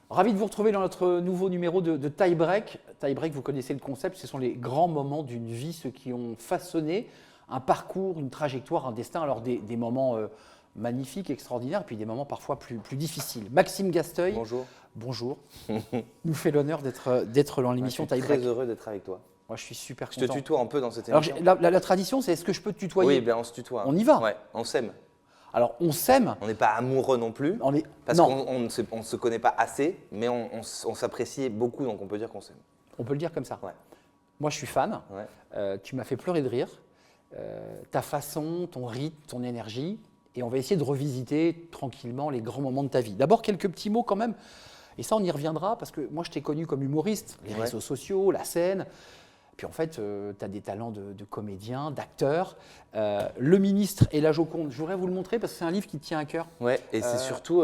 Ravi de vous retrouver dans notre nouveau numéro de Tie Break. Tie Break, vous connaissez le concept, ce sont les grands moments d'une vie, ceux qui ont façonné un parcours, une trajectoire, un destin. Alors des moments magnifiques, extraordinaires, puis des moments parfois plus difficiles. Maxime Gasteuil, bonjour. Bonjour. Nous fait l'honneur d'être dans l'émission Tie Break. Très heureux d'être avec toi. Moi, je suis super Je content. te tutoie un peu dans cette Alors, émission. la tradition, c'est est-ce que je peux te tutoyer? Oui, ben on se tutoie. On y va. Ouais, on s'aime. Alors, on s'aime. On n'est pas amoureux non plus. Parce non. qu'on ne se connaît pas assez, mais on s'apprécie beaucoup, donc on peut dire qu'on s'aime. On peut le dire comme ça. Ouais. Moi, je suis fan. Ouais. Tu m'as fait pleurer de rire. Ta façon, ton rythme, ton énergie. Et on va essayer de revisiter tranquillement les grands moments de ta vie. D'abord, quelques petits mots quand même. Et ça, on y reviendra parce que moi, je t'ai connu comme humoriste. Les réseaux sociaux, la scène. Puis en fait, tu as des talents de comédien, d'acteur. Le ministre et la Joconde, je voudrais vous le montrer parce que c'est un livre qui tient à cœur. Ouais, et c'est surtout,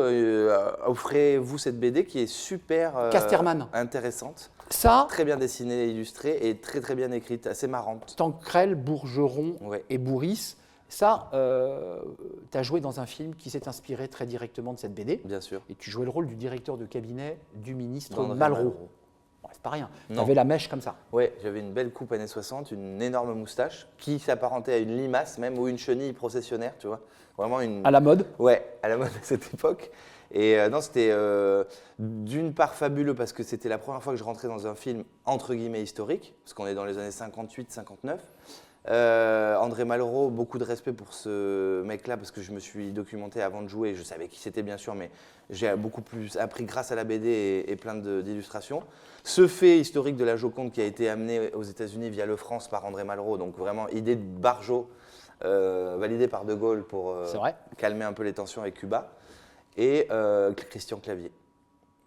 offrez-vous cette BD qui est super Casterman. intéressante. Ça, Très bien dessinée et illustrée et très très bien écrite, assez marrante. Tancrel, Bourgeron Ouais. et Bourris. Ça, tu as joué dans un film qui s'est inspiré très directement de cette BD. Bien sûr. Et tu jouais le rôle du directeur de cabinet du ministre D'André Malraux. Malraux. Ouais, c'est pas rien. Tu Non. avais la mèche comme ça. Ouais, j'avais une belle coupe années 60, une énorme moustache qui s'apparentait à une limace même ou une chenille processionnaire, tu vois. Vraiment une. À la mode. Ouais, à la mode à cette époque. Et non, c'était d'une part fabuleux parce que c'était la première fois que je rentrais dans un film entre guillemets historique, parce qu'on est dans les années 58-59. André Malraux, beaucoup de respect pour ce mec-là parce que je me suis documenté avant de jouer. Je savais qui c'était bien sûr, mais j'ai beaucoup plus appris grâce à la BD et plein d'illustrations. Ce fait historique de la Joconde qui a été amené aux États-Unis via le France par André Malraux, donc vraiment idée de Barjot, validée par De Gaulle pour C'est vrai. calmer un peu les tensions avec Cuba, et Christian Clavier.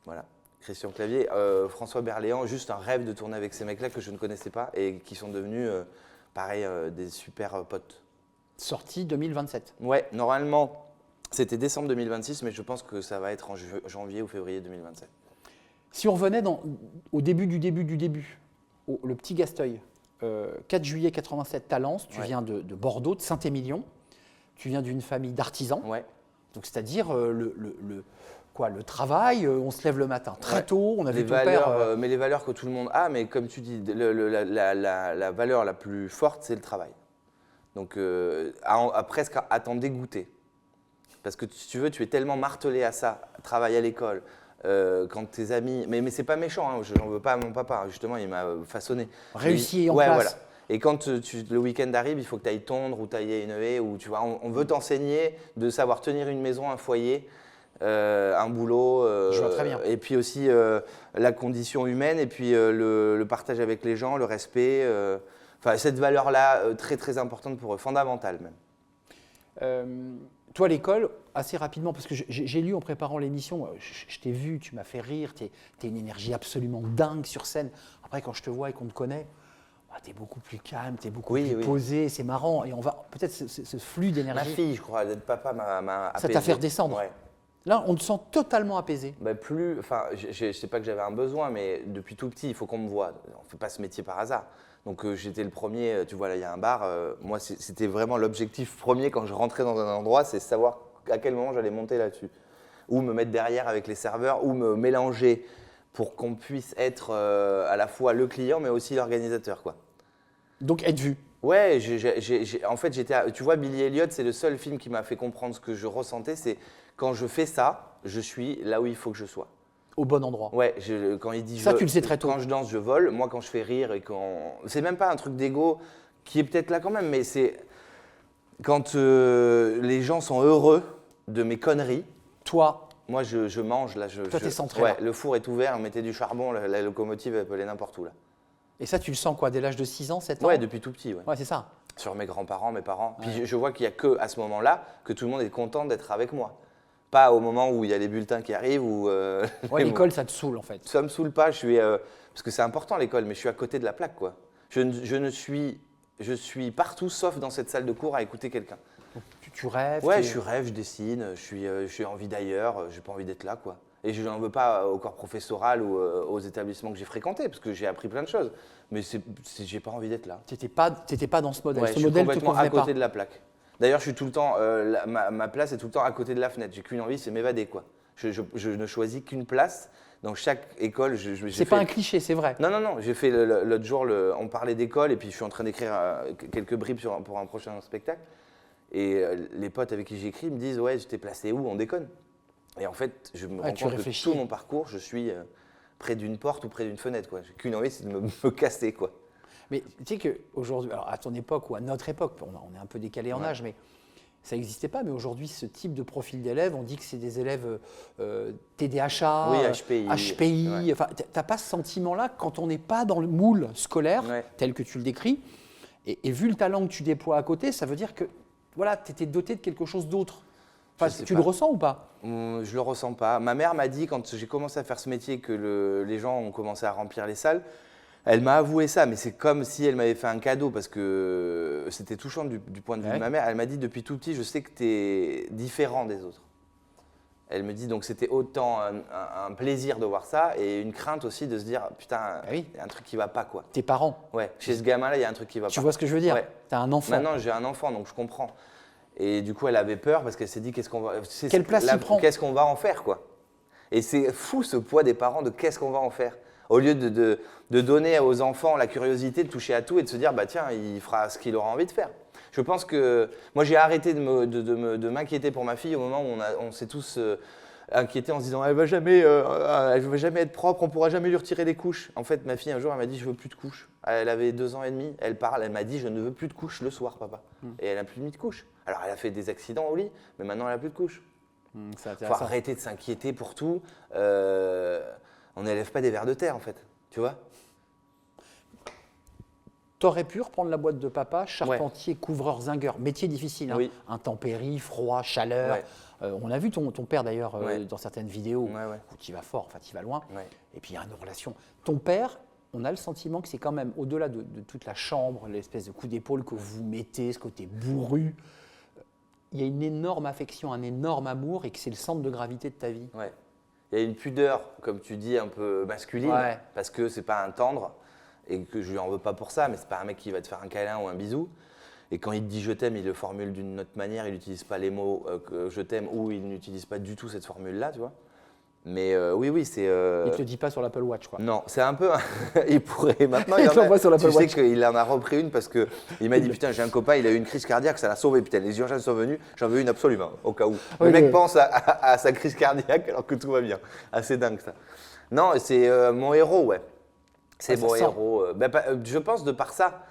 Voilà. Christian Clavier, François Berléand, juste un rêve de tourner avec ces mecs-là que je ne connaissais pas et qui sont devenus, pareil, des super potes. Sortie 2027. Ouais, normalement, c'était décembre 2026, mais je pense que ça va être en janvier ou février 2027. Si on revenait au début, le petit Gasteuil, 4 juillet 87, Talence, tu Ouais. viens de Bordeaux, de Saint-Émilion, tu viens d'une famille d'artisans, Ouais. donc c'est-à-dire le travail, on se lève le matin très Ouais. tôt, on avait Les ton valeurs, père… mais les valeurs que tout le monde a, mais comme tu dis, la valeur la plus forte, c'est le travail. Donc, presque à t'en dégoûter. Parce que si tu veux, tu es tellement martelé à ça, travail à l'école, quand tes amis… Mais c'est pas méchant, hein, je n'en veux pas à mon papa, justement, il m'a façonné. Réussi et en ouais, classe. Voilà. Et quand le week-end arrive, il faut que tu ailles tondre ou tailler une haie, ou tu vois, on veut t'enseigner de savoir tenir une maison, un foyer, un boulot. Je vois très bien. Et puis aussi la condition humaine, et puis le partage avec les gens, le respect. Enfin, cette valeur-là, très très importante pour eux, fondamentale même. Toi, à l'école, assez rapidement, parce que j'ai lu en préparant l'émission, je t'ai vu, tu m'as fait rire, tu as une énergie absolument dingue sur scène. Après, quand je te vois et qu'on te connaît, tu es beaucoup plus calme, tu es beaucoup plus posé, c'est marrant. Et on va peut-être ce flux Ma d'énergie. fille, je crois, d'être papa m'a apaisé. Ça t'a fait redescendre. Ouais. Là, on te sent totalement apaisé. Bah enfin, je sais pas que j'avais un besoin, mais depuis tout petit, il faut qu'on me voie. On ne fait pas ce métier par hasard. Donc j'étais le premier, tu vois, là, il y a un bar. Moi, c'était vraiment l'objectif premier quand je rentrais dans un endroit, c'est savoir à quel moment j'allais monter là-dessus. Ou me mettre derrière avec les serveurs, ou me mélanger pour qu'on puisse être à la fois le client, mais aussi l'organisateur, quoi. Donc, être vu. Ouais, en fait, tu vois, Billy Elliot, c'est le seul film qui m'a fait comprendre ce que je ressentais, c'est quand je fais ça, je suis là où il faut que je sois. Au bon endroit. Ouais, quand il dit… Ça, tu le sais très tôt. Quand je danse, je vole. Moi, quand je fais rire et c'est même pas un truc d'ego qui est peut-être là quand même, mais c'est quand les gens sont heureux de mes conneries. Toi, Moi, je mange, là. Toi, t'es centré, Ouais, là. le four est ouvert, on mettait du charbon, la locomotive, elle peut aller n'importe où, là. et ça, tu le sens quoi, dès l'âge de 6 ans, 7 ans? Ouais, depuis tout petit, ouais. Ouais, c'est ça. Sur mes grands-parents, mes parents. Puis Ouais. je vois qu'il n'y a qu'à ce moment-là que tout le monde est content d'être avec moi. Pas au moment où il y a les bulletins qui arrivent ou… Ouais, l'école, ça te saoule en fait. Ça me saoule pas, parce que c'est important l'école, mais je suis à côté de la plaque, quoi. Je suis partout sauf dans cette salle de cours à écouter quelqu'un. Tu rêves. Ouais, je rêve, je dessine, je suis en vie d'ailleurs, j'ai pas envie d'être là, quoi. Et je n'en veux pas au corps professoral ou aux établissements que j'ai fréquentés, parce que j'ai appris plein de choses. Mais j'ai pas envie d'être là. T'étais pas dans ce modèle. Ouais, Ce je suis modèle te complètement à convenait côté pas. de la plaque. D'ailleurs, je suis tout le temps, ma place est tout le temps à côté de la fenêtre. J'ai qu'une envie, c'est m'évader, quoi. Je ne choisis qu'une place. Dans chaque école, C'est pas un cliché, c'est vrai. Non, non, non. J'ai fait l'autre jour, on parlait d'école et puis je suis en train d'écrire quelques bribes pour un prochain spectacle. Et les potes avec qui j'écris me disent « Ouais, je t'ai placé où ? On déconne ?» Et en fait, je me rends compte que tout mon parcours, je suis près d'une porte ou près d'une fenêtre, quoi. J'ai qu'une envie, c'est de me casser, quoi. Mais tu sais qu'aujourd'hui, alors à ton époque ou à notre époque, on est un peu décalé en âge, mais ça n'existait pas. Mais aujourd'hui, ce type de profil d'élèves, on dit que c'est des élèves TDAH, HPI. Ouais. Enfin, tu n'as pas ce sentiment-là quand on n'est pas dans le moule scolaire tel que tu le décris. Et vu le talent que tu déploies à côté, ça veut dire que voilà, tu étais doté de quelque chose d'autre. Enfin, tu le ressens ou pas ? Je le ressens pas. Ma mère m'a dit, quand j'ai commencé à faire ce métier, que les gens ont commencé à remplir les salles, elle m'a avoué ça, mais c'est comme si elle m'avait fait un cadeau parce que c'était touchant du point de vue de ma mère. Elle m'a dit, depuis tout petit, je sais que tu es différent des autres. Elle me dit, donc c'était autant un plaisir de voir ça et une crainte aussi de se dire, putain, il y a un truc qui va pas, quoi. Tes parents. Ouais, chez ce gamin-là, il y a un truc qui va pas. Tu vois ce que je veux dire ? Ouais. Tu as un enfant. Maintenant, j'ai un enfant, donc je comprends. Et du coup, elle avait peur parce qu'elle s'est dit, quelle place il prend ? Qu'est-ce qu'on va en faire, quoi. Et c'est fou ce poids des parents de qu'est-ce qu'on va en faire. Au lieu de donner aux enfants la curiosité de toucher à tout et de se dire, bah tiens, il fera ce qu'il aura envie de faire. Je pense que moi, j'ai arrêté de m'inquiéter pour ma fille au moment où on s'est tous inquiétés en se disant, elle va jamais être propre, on pourra jamais lui retirer les couches. En fait, ma fille, un jour, elle m'a dit, je veux plus de couches. Elle avait 2 ans et demi, elle m'a dit, je ne veux plus de couches le soir, papa. Et elle n'a plus mis de couches. Alors, elle a fait des accidents au lit, mais maintenant, elle n'a plus de couches. Il faut arrêter de s'inquiéter pour tout. On n'élève pas des vers de terre, en fait. Tu vois ? T'aurais pu reprendre la boîte de papa, charpentier, couvreur, zingueur. Métier difficile, hein. Intempéries, froid, chaleur. On a vu ton père d'ailleurs dans certaines vidéos où tu vas fort, enfin tu vas loin. Et puis il y a une relation. Ton père, on a le sentiment que c'est quand même au-delà de toute la chambre, l'espèce de coup d'épaule que vous mettez, ce côté bourru. Il y a une énorme affection, un énorme amour et que c'est le centre de gravité de ta vie. Ouais. Il y a une pudeur, comme tu dis, un peu masculine, parce que c'est pas un tendre et que je lui en veux pas pour ça, mais c'est pas un mec qui va te faire un câlin ou un bisou. Et quand il te dit je t'aime, il le formule d'une autre manière, il n'utilise pas les mots je t'aime ou il n'utilise pas du tout cette formule-là, tu vois. Mais oui, c'est. Il te le dit pas sur l'Apple Watch, quoi. Non, c'est un peu. Il pourrait maintenant. Il t'envoie sur l'Apple Watch. Tu sais qu'il en a repris une parce que il m'a dit putain, j'ai un copain, il a eu une crise cardiaque, ça l'a sauvé. Putain, les urgences sont venues, j'en veux une absolument, au cas où. Le mec pense à sa crise cardiaque alors que tout va bien. Assez dingue ça. Non, c'est mon héros, ouais. C'est mon héros. Je pense de par ça.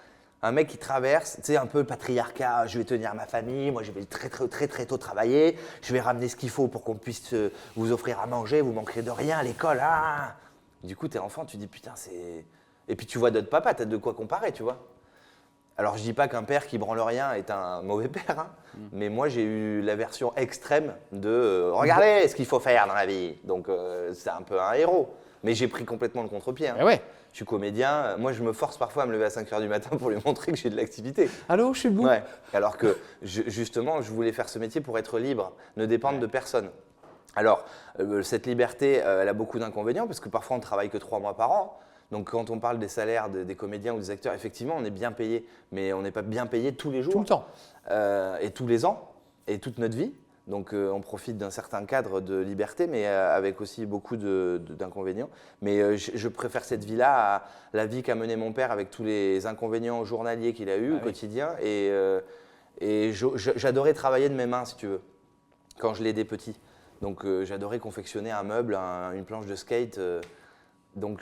Un mec qui traverse, tu sais, un peu le patriarcat, je vais tenir ma famille, moi je vais très tôt travailler, je vais ramener ce qu'il faut pour qu'on puisse vous offrir à manger, vous manquerez de rien à l'école. Ah. Du coup, t'es enfant, tu dis putain, c'est. Et puis tu vois d'autres papas, t'as de quoi comparer, tu vois. Alors je dis pas qu'un père qui branle rien est un mauvais père, hein, mais moi j'ai eu la version extrême de regardez ce qu'il faut faire dans la vie. Donc c'est un peu un héros. Mais j'ai pris complètement le contre-pied. Hein. Je suis comédien. Moi, je me force parfois à me lever à 5 h du matin pour lui montrer que j'ai de l'activité. Allô, je suis debout. Ouais. Alors que, justement, je voulais faire ce métier pour être libre, ne dépendre de personne. Alors, cette liberté, elle a beaucoup d'inconvénients parce que parfois, on ne travaille que 3 mois par an. Donc, quand on parle des salaires des comédiens ou des acteurs, effectivement, on est bien payé. Mais on n'est pas bien payé tous les jours. Tout le temps. Et tous les ans. Et toute notre vie. Donc on profite d'un certain cadre de liberté, mais avec aussi beaucoup d'inconvénients. Mais je préfère cette vie-là à la vie qu'a menée mon père avec tous les inconvénients journaliers qu'il a eu au quotidien. Et j'adorais travailler de mes mains, si tu veux, quand je l'aidais petit. Donc j'adorais confectionner un meuble, une planche de skate. Donc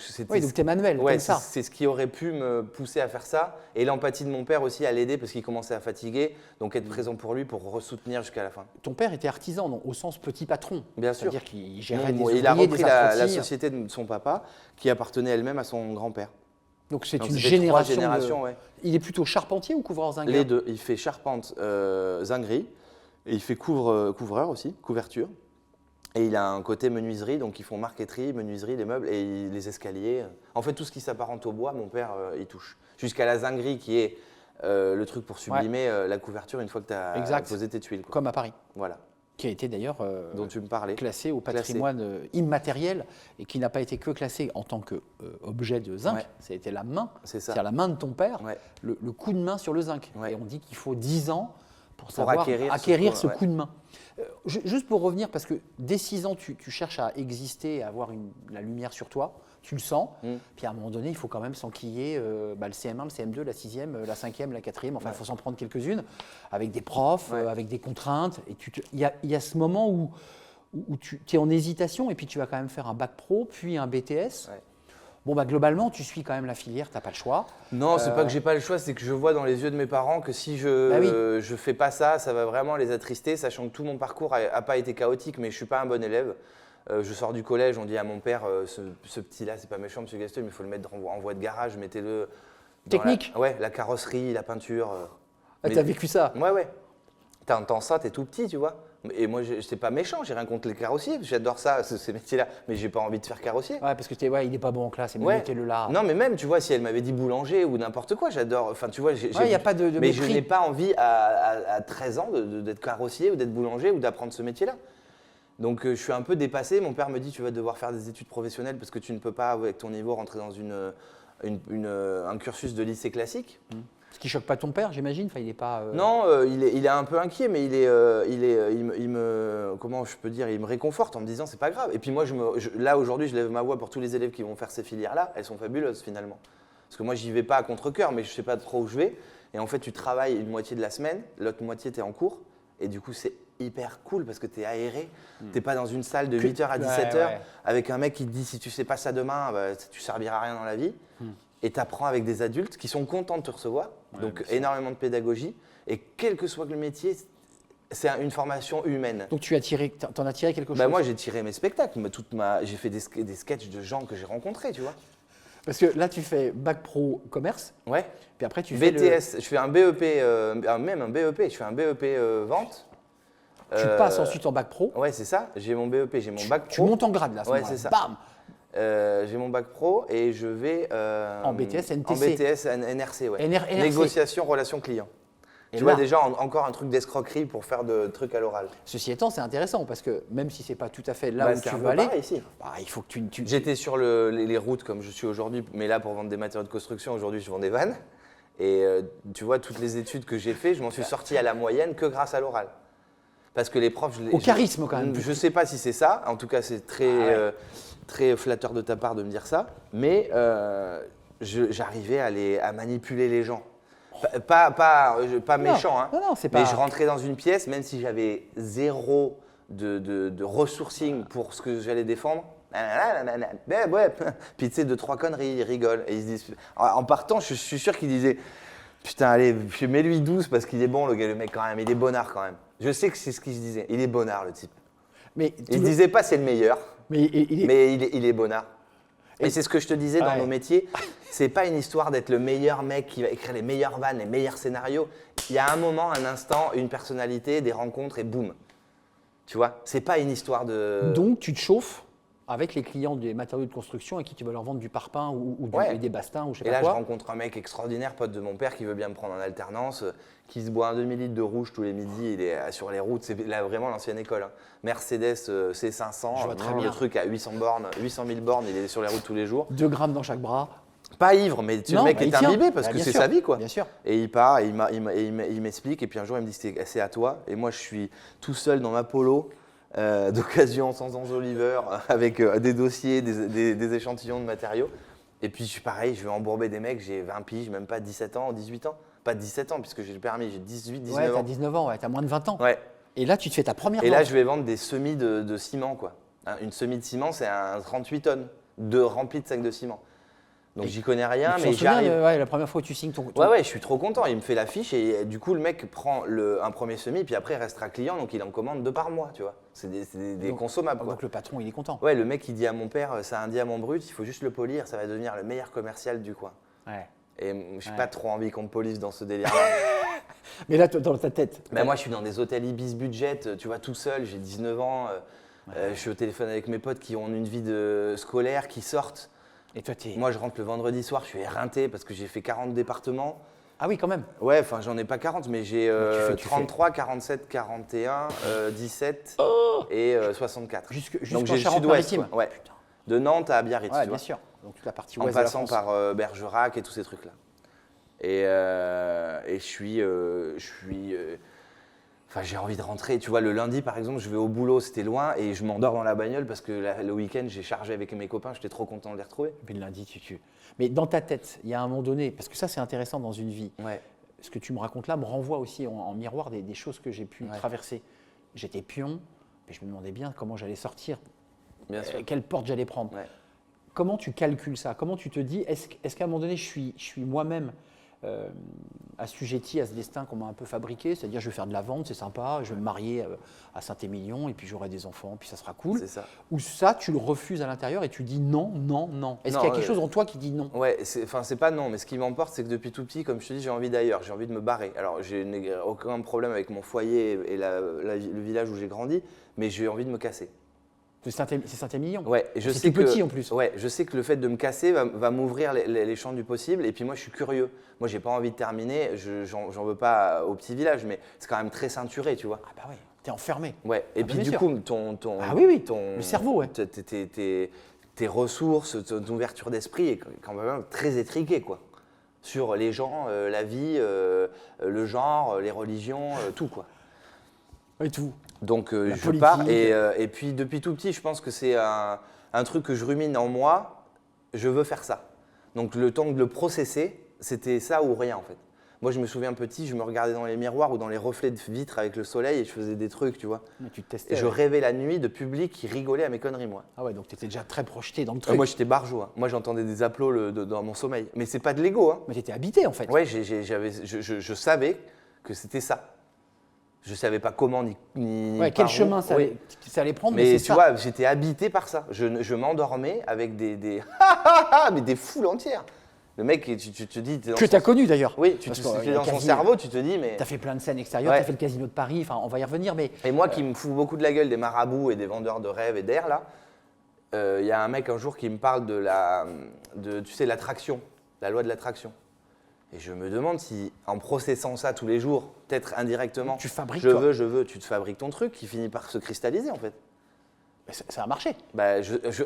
t'es manuel, comme ça. C'est ce qui aurait pu me pousser à faire ça. Et l'empathie de mon père aussi à l'aider parce qu'il commençait à fatiguer. Donc être présent pour lui pour soutenir jusqu'à la fin. Ton père était artisan, donc, au sens petit patron. Bien sûr. C'est-à-dire qu'il gérait des ouvriers, il a repris des la société de son papa qui appartenait elle-même à son grand-père. Donc c'est une génération. 3 générations, ouais. Il est plutôt charpentier ou couvreur zingueur ? Les deux. Il fait charpente, zinguerie et il fait couvreur aussi, couverture. Et il a un côté menuiserie, donc ils font marqueterie, menuiserie, les meubles et les escaliers. En fait, tout ce qui s'apparente au bois, mon père y touche. Jusqu'à la zinguerie qui est le truc pour sublimer la couverture une fois que tu as posé tes tuiles. Quoi. Comme à Paris. Voilà. Qui a été d'ailleurs dont tu me parlais. Classé au patrimoine immatériel et qui n'a pas été que classé en tant qu'objet de zinc. Ça a été la main, c'est-à-dire la main de ton père, le coup de main sur le zinc. Et on dit qu'il faut 10 ans pour savoir acquérir ce coup de main. Juste pour revenir, parce que dès 6 ans, tu cherches à exister, à avoir la lumière sur toi, tu le sens, puis à un moment donné, il faut quand même s'enquiller le CM1, le CM2, la 6e, la 5e, la 4e, enfin il faut s'en prendre quelques-unes, avec des profs, avec des contraintes. Et il y a ce moment où tu es en hésitation, et puis tu vas quand même faire un bac pro, puis un BTS. Ouais. Bon, globalement, tu suis quand même la filière, tu n'as pas le choix. Non, c'est pas que j'ai pas le choix, c'est que je vois dans les yeux de mes parents que si je fais pas ça, ça va vraiment les attrister, sachant que tout mon parcours a pas été chaotique, mais je suis pas un bon élève. Je sors du collège, on dit à mon père, ce petit-là, c'est pas méchant, monsieur Gaston, mais il faut le mettre en voie de garage, mettez-le. Technique. La carrosserie, la peinture. T'as vécu ça? Ouais. T'entends ça, t'es tout petit, tu vois. Et moi, c'est pas méchant, j'ai rien contre les carrossiers, j'adore ça, ces métiers-là, mais j'ai pas envie de faire carrossier. Ouais, parce que il est pas bon en classe, et mettez-le là. Non, mais même, tu vois, si elle m'avait dit boulanger ou n'importe quoi, j'adore. Enfin, tu vois, y a pas de mais mépris. Je n'ai pas envie à 13 ans d'être carrossier ou d'être boulanger ou d'apprendre ce métier-là. Donc, je suis un peu dépassé. Mon père me dit, tu vas devoir faire des études professionnelles parce que tu ne peux pas, avec ton niveau, rentrer dans un cursus de lycée classique. Ce qui choque pas ton père, j'imagine. Enfin, il est pas. Non, il est un peu inquiet, mais il me réconforte en me disant c'est pas grave. Et puis moi, là aujourd'hui, je lève ma voix pour tous les élèves qui vont faire ces filières-là. Elles sont fabuleuses finalement. Parce que moi, j'y vais pas à contre-cœur, mais je sais pas trop où je vais. Et en fait, tu travailles une moitié de la semaine, l'autre moitié tu es en cours. Et du coup, c'est hyper cool parce que tu es aéré. Tu n'es pas dans une salle de 8h à 17h avec un mec qui te dit si tu sais pas ça demain, tu serviras à rien dans la vie. Et tu apprends avec des adultes qui sont contents de te recevoir, donc énormément de pédagogie. Et quel que soit le métier, c'est une formation humaine. Donc t'en as tiré quelque chose? Moi, j'ai tiré mes spectacles. J'ai fait des sketchs de gens que j'ai rencontrés, tu vois. Parce que là, tu fais bac pro commerce. Ouais. Puis après, tu fais BTS. Je fais un BEP, même un BEP. Je fais un BEP vente. Tu passes ensuite en bac pro. Ouais, c'est ça. J'ai mon BEP, j'ai mon bac pro. Tu montes en grade là. Ouais, c'est ça. Bam. J'ai mon bac pro et je vais en BTS NTC. En BTS NRC, ouais. NRC. Négociation, relation client. Tu vois déjà encore un truc d'escroquerie pour faire de trucs à l'oral. Ceci étant, c'est intéressant parce que même si c'est pas tout à fait là où tu veux aller, ici. Il faut que tu. J'étais sur les routes comme je suis aujourd'hui, mais là pour vendre des matériaux de construction, aujourd'hui je vends des vannes. Et tu vois, toutes les études que j'ai fait, je m'en suis sorti à la moyenne que grâce à l'oral. Parce que les profs… Au charisme quand même. Je sais pas si c'est ça, en tout cas c'est très flatteur de ta part de me dire ça, mais j'arrivais à manipuler les gens. Pas méchant, hein. Non, c'est pas… Mais je rentrais dans une pièce, même si j'avais zéro de resourcing pour ce que j'allais défendre. Puis tu sais, 2-3 conneries, ils rigolent. Et ils se disent… En partant, je suis sûr qu'ils disaient « Putain, allez, mets-lui 12 parce qu'il est bon, le mec, quand même. Il est bonnard, quand même. » Je sais que c'est ce qu'ils se disaient. Il est bonnard, le type. Il ne disait pas c'est le meilleur, mais il est bonnard. Et c'est ce que je te disais dans nos métiers. C'est pas une histoire d'être le meilleur mec qui va écrire les meilleures vannes, les meilleurs scénarios. Il y a un moment, un instant, une personnalité, des rencontres et boum. Tu vois, c'est pas une histoire de… Donc tu te chauffes avec les clients des matériaux de construction à qui tu vas leur vendre du parpaing ou des bastins ou je sais pas quoi. Et là, je rencontre un mec extraordinaire, pote de mon père, qui veut bien me prendre en alternance, qui se boit un demi-litre de rouge tous les midis. Il est sur les routes, c'est là vraiment l'ancienne école. Hein. Mercedes C500, je vois très bien. Le truc à 800 000 bornes, il est sur les routes tous les jours. 2 grammes dans chaque bras. Pas ivre, mais le mec est imbibé parce que c'est sa vie, quoi. Bien sûr. Et il part, et il m'explique, et puis un jour, il me dit c'est à toi. Et moi, je suis tout seul dans ma polo. D'occasion sans Oliver avec des dossiers, des échantillons de matériaux. Et puis je suis pareil, je vais embourber des mecs, j'ai 20 piges, même pas 17 ans, 18 ans. Pas 17 ans puisque j'ai le permis, j'ai 18, 19 ans. Ouais, t'as 19 ans, t'as moins de 20 ans. Ouais. Et là, tu te fais ta première vente. Et là, je vais vendre des semis de ciment, quoi. Une semis de ciment, c'est un 38 tonnes rempli de sacs de ciment. Donc j'y connais rien, mais j'arrive. La première fois où tu signes ton… Ouais, je suis trop content. Il me fait la fiche et du coup, le mec prend un premier semis, puis après, il restera client, donc il en commande 2 par mois, tu vois. C'est des consommables, quoi. Donc le patron, il est content. Ouais, le mec, il dit à mon père, c'est un diamant brut, il faut juste le polir, ça va devenir le meilleur commercial du coin. Ouais. Et je n'ai pas trop envie qu'on me polisse dans ce délire-là. Mais là, dans ta tête… Moi, je suis dans des hôtels Ibis budget, tu vois, tout seul, j'ai 19 ans, je suis au téléphone avec mes potes qui ont une vie scolaire, qui sortent. Et toi, moi, je rentre le vendredi soir, je suis éreinté parce que j'ai fait 40 départements. Ah oui, quand même. Ouais, enfin, j'en ai pas 40, mais j'ai 33, 47, 41, 17 et 64. Donc j'ai Charente-Maritime. Ouais. Putain. De Nantes à Biarritz, ouais, tu vois. Bien sûr. Donc toute la partie en ouest de la passant France. par Bergerac et tous ces trucs-là. Et je suis Enfin, j'ai envie de rentrer. Tu vois, le lundi, par exemple, je vais au boulot, c'était loin, et je m'endors dans la bagnole parce que le week-end, j'ai chargé avec mes copains, j'étais trop content de les retrouver. Et puis le lundi, Mais dans ta tête, il y a un moment donné, parce que ça, c'est intéressant dans une vie. Ouais. Ce que tu me racontes là me renvoie aussi en miroir des choses que j'ai pu Ouais. traverser. J'étais pion, mais je me demandais bien comment j'allais sortir, Bien sûr. quelle porte j'allais prendre. Ouais. Comment tu calcules ça? Comment tu te dis, est-ce qu'à un moment donné, je suis moi-même assujetti à ce destin qu'on m'a un peu fabriqué, c'est-à-dire je vais faire de la vente, c'est sympa, je vais me marier à Saint-Émilion et puis j'aurai des enfants, puis ça sera cool. C'est ça. Ou ça, tu le refuses à l'intérieur et tu dis non, non, non. Est-ce qu'il y a quelque chose en toi qui dit non? Ouais, c'est pas non, mais ce qui m'emporte, c'est que depuis tout petit, comme je te dis, j'ai envie d'ailleurs, j'ai envie de me barrer. Alors, j'ai aucun problème avec mon foyer et le village où j'ai grandi, mais j'ai envie de me casser. C'est Saint-Émilion. Ouais, et C'est tout petit en plus. Ouais, je sais que le fait de me casser va m'ouvrir les champs du possible. Et puis moi, je suis curieux. Moi, j'ai pas envie de terminer. J'en veux pas au petit village, mais c'est quand même très ceinturé, tu vois. Ah bah oui, t'es enfermé. Ouais. Et Ah bah puis bien du sûr. coup, Ah oui, le cerveau, ouais. Tes ressources, ton ouverture d'esprit est quand même très étriquée, quoi. Sur les gens, la vie, le genre, les religions, tout, quoi. Et tout. Donc je politique. pars et puis depuis tout petit, je pense que c'est un truc que je rumine en moi, je veux faire ça. Donc le temps de le processer, c'était ça ou rien en fait. Moi je me souviens petit, je me regardais dans les miroirs ou dans les reflets de vitres avec le soleil et je faisais des trucs, tu vois. Mais tu te testais. Et je rêvais la nuit de public qui rigolait à mes conneries, moi. Ah ouais, donc tu étais déjà très projeté dans le truc. Moi j'étais barjot, hein. Moi j'entendais des applaudissements dans mon sommeil. Mais c'est pas de l'ego, hein. Mais tu étais habité en fait. Ouais, je savais que c'était ça. Je savais pas comment ni Ouais, par quel où. chemin ça Oui. allait prendre, Mais c'est tu ça. vois, j'étais habité par ça. Je m'endormais avec des mais des foules entières. Le mec, tu te dis… t'es dans Que son- tu as connu d'ailleurs. Oui, Parce tu que, es dans son cerveau, tu te dis, mais… Tu as fait plein de scènes extérieures, Ouais. tu as fait le casino de Paris, enfin on va y revenir, mais Et moi qui me fous beaucoup de la gueule des marabouts et des vendeurs de rêves et d'air, là, il y a un mec un jour qui me parle tu sais, l'attraction, la loi de l'attraction. Et je me demande si, en processant ça tous les jours, peut-être indirectement, Tu fabriques, je toi. veux, tu te fabriques ton truc qui finit par se cristalliser en fait. ça a marché. Bah,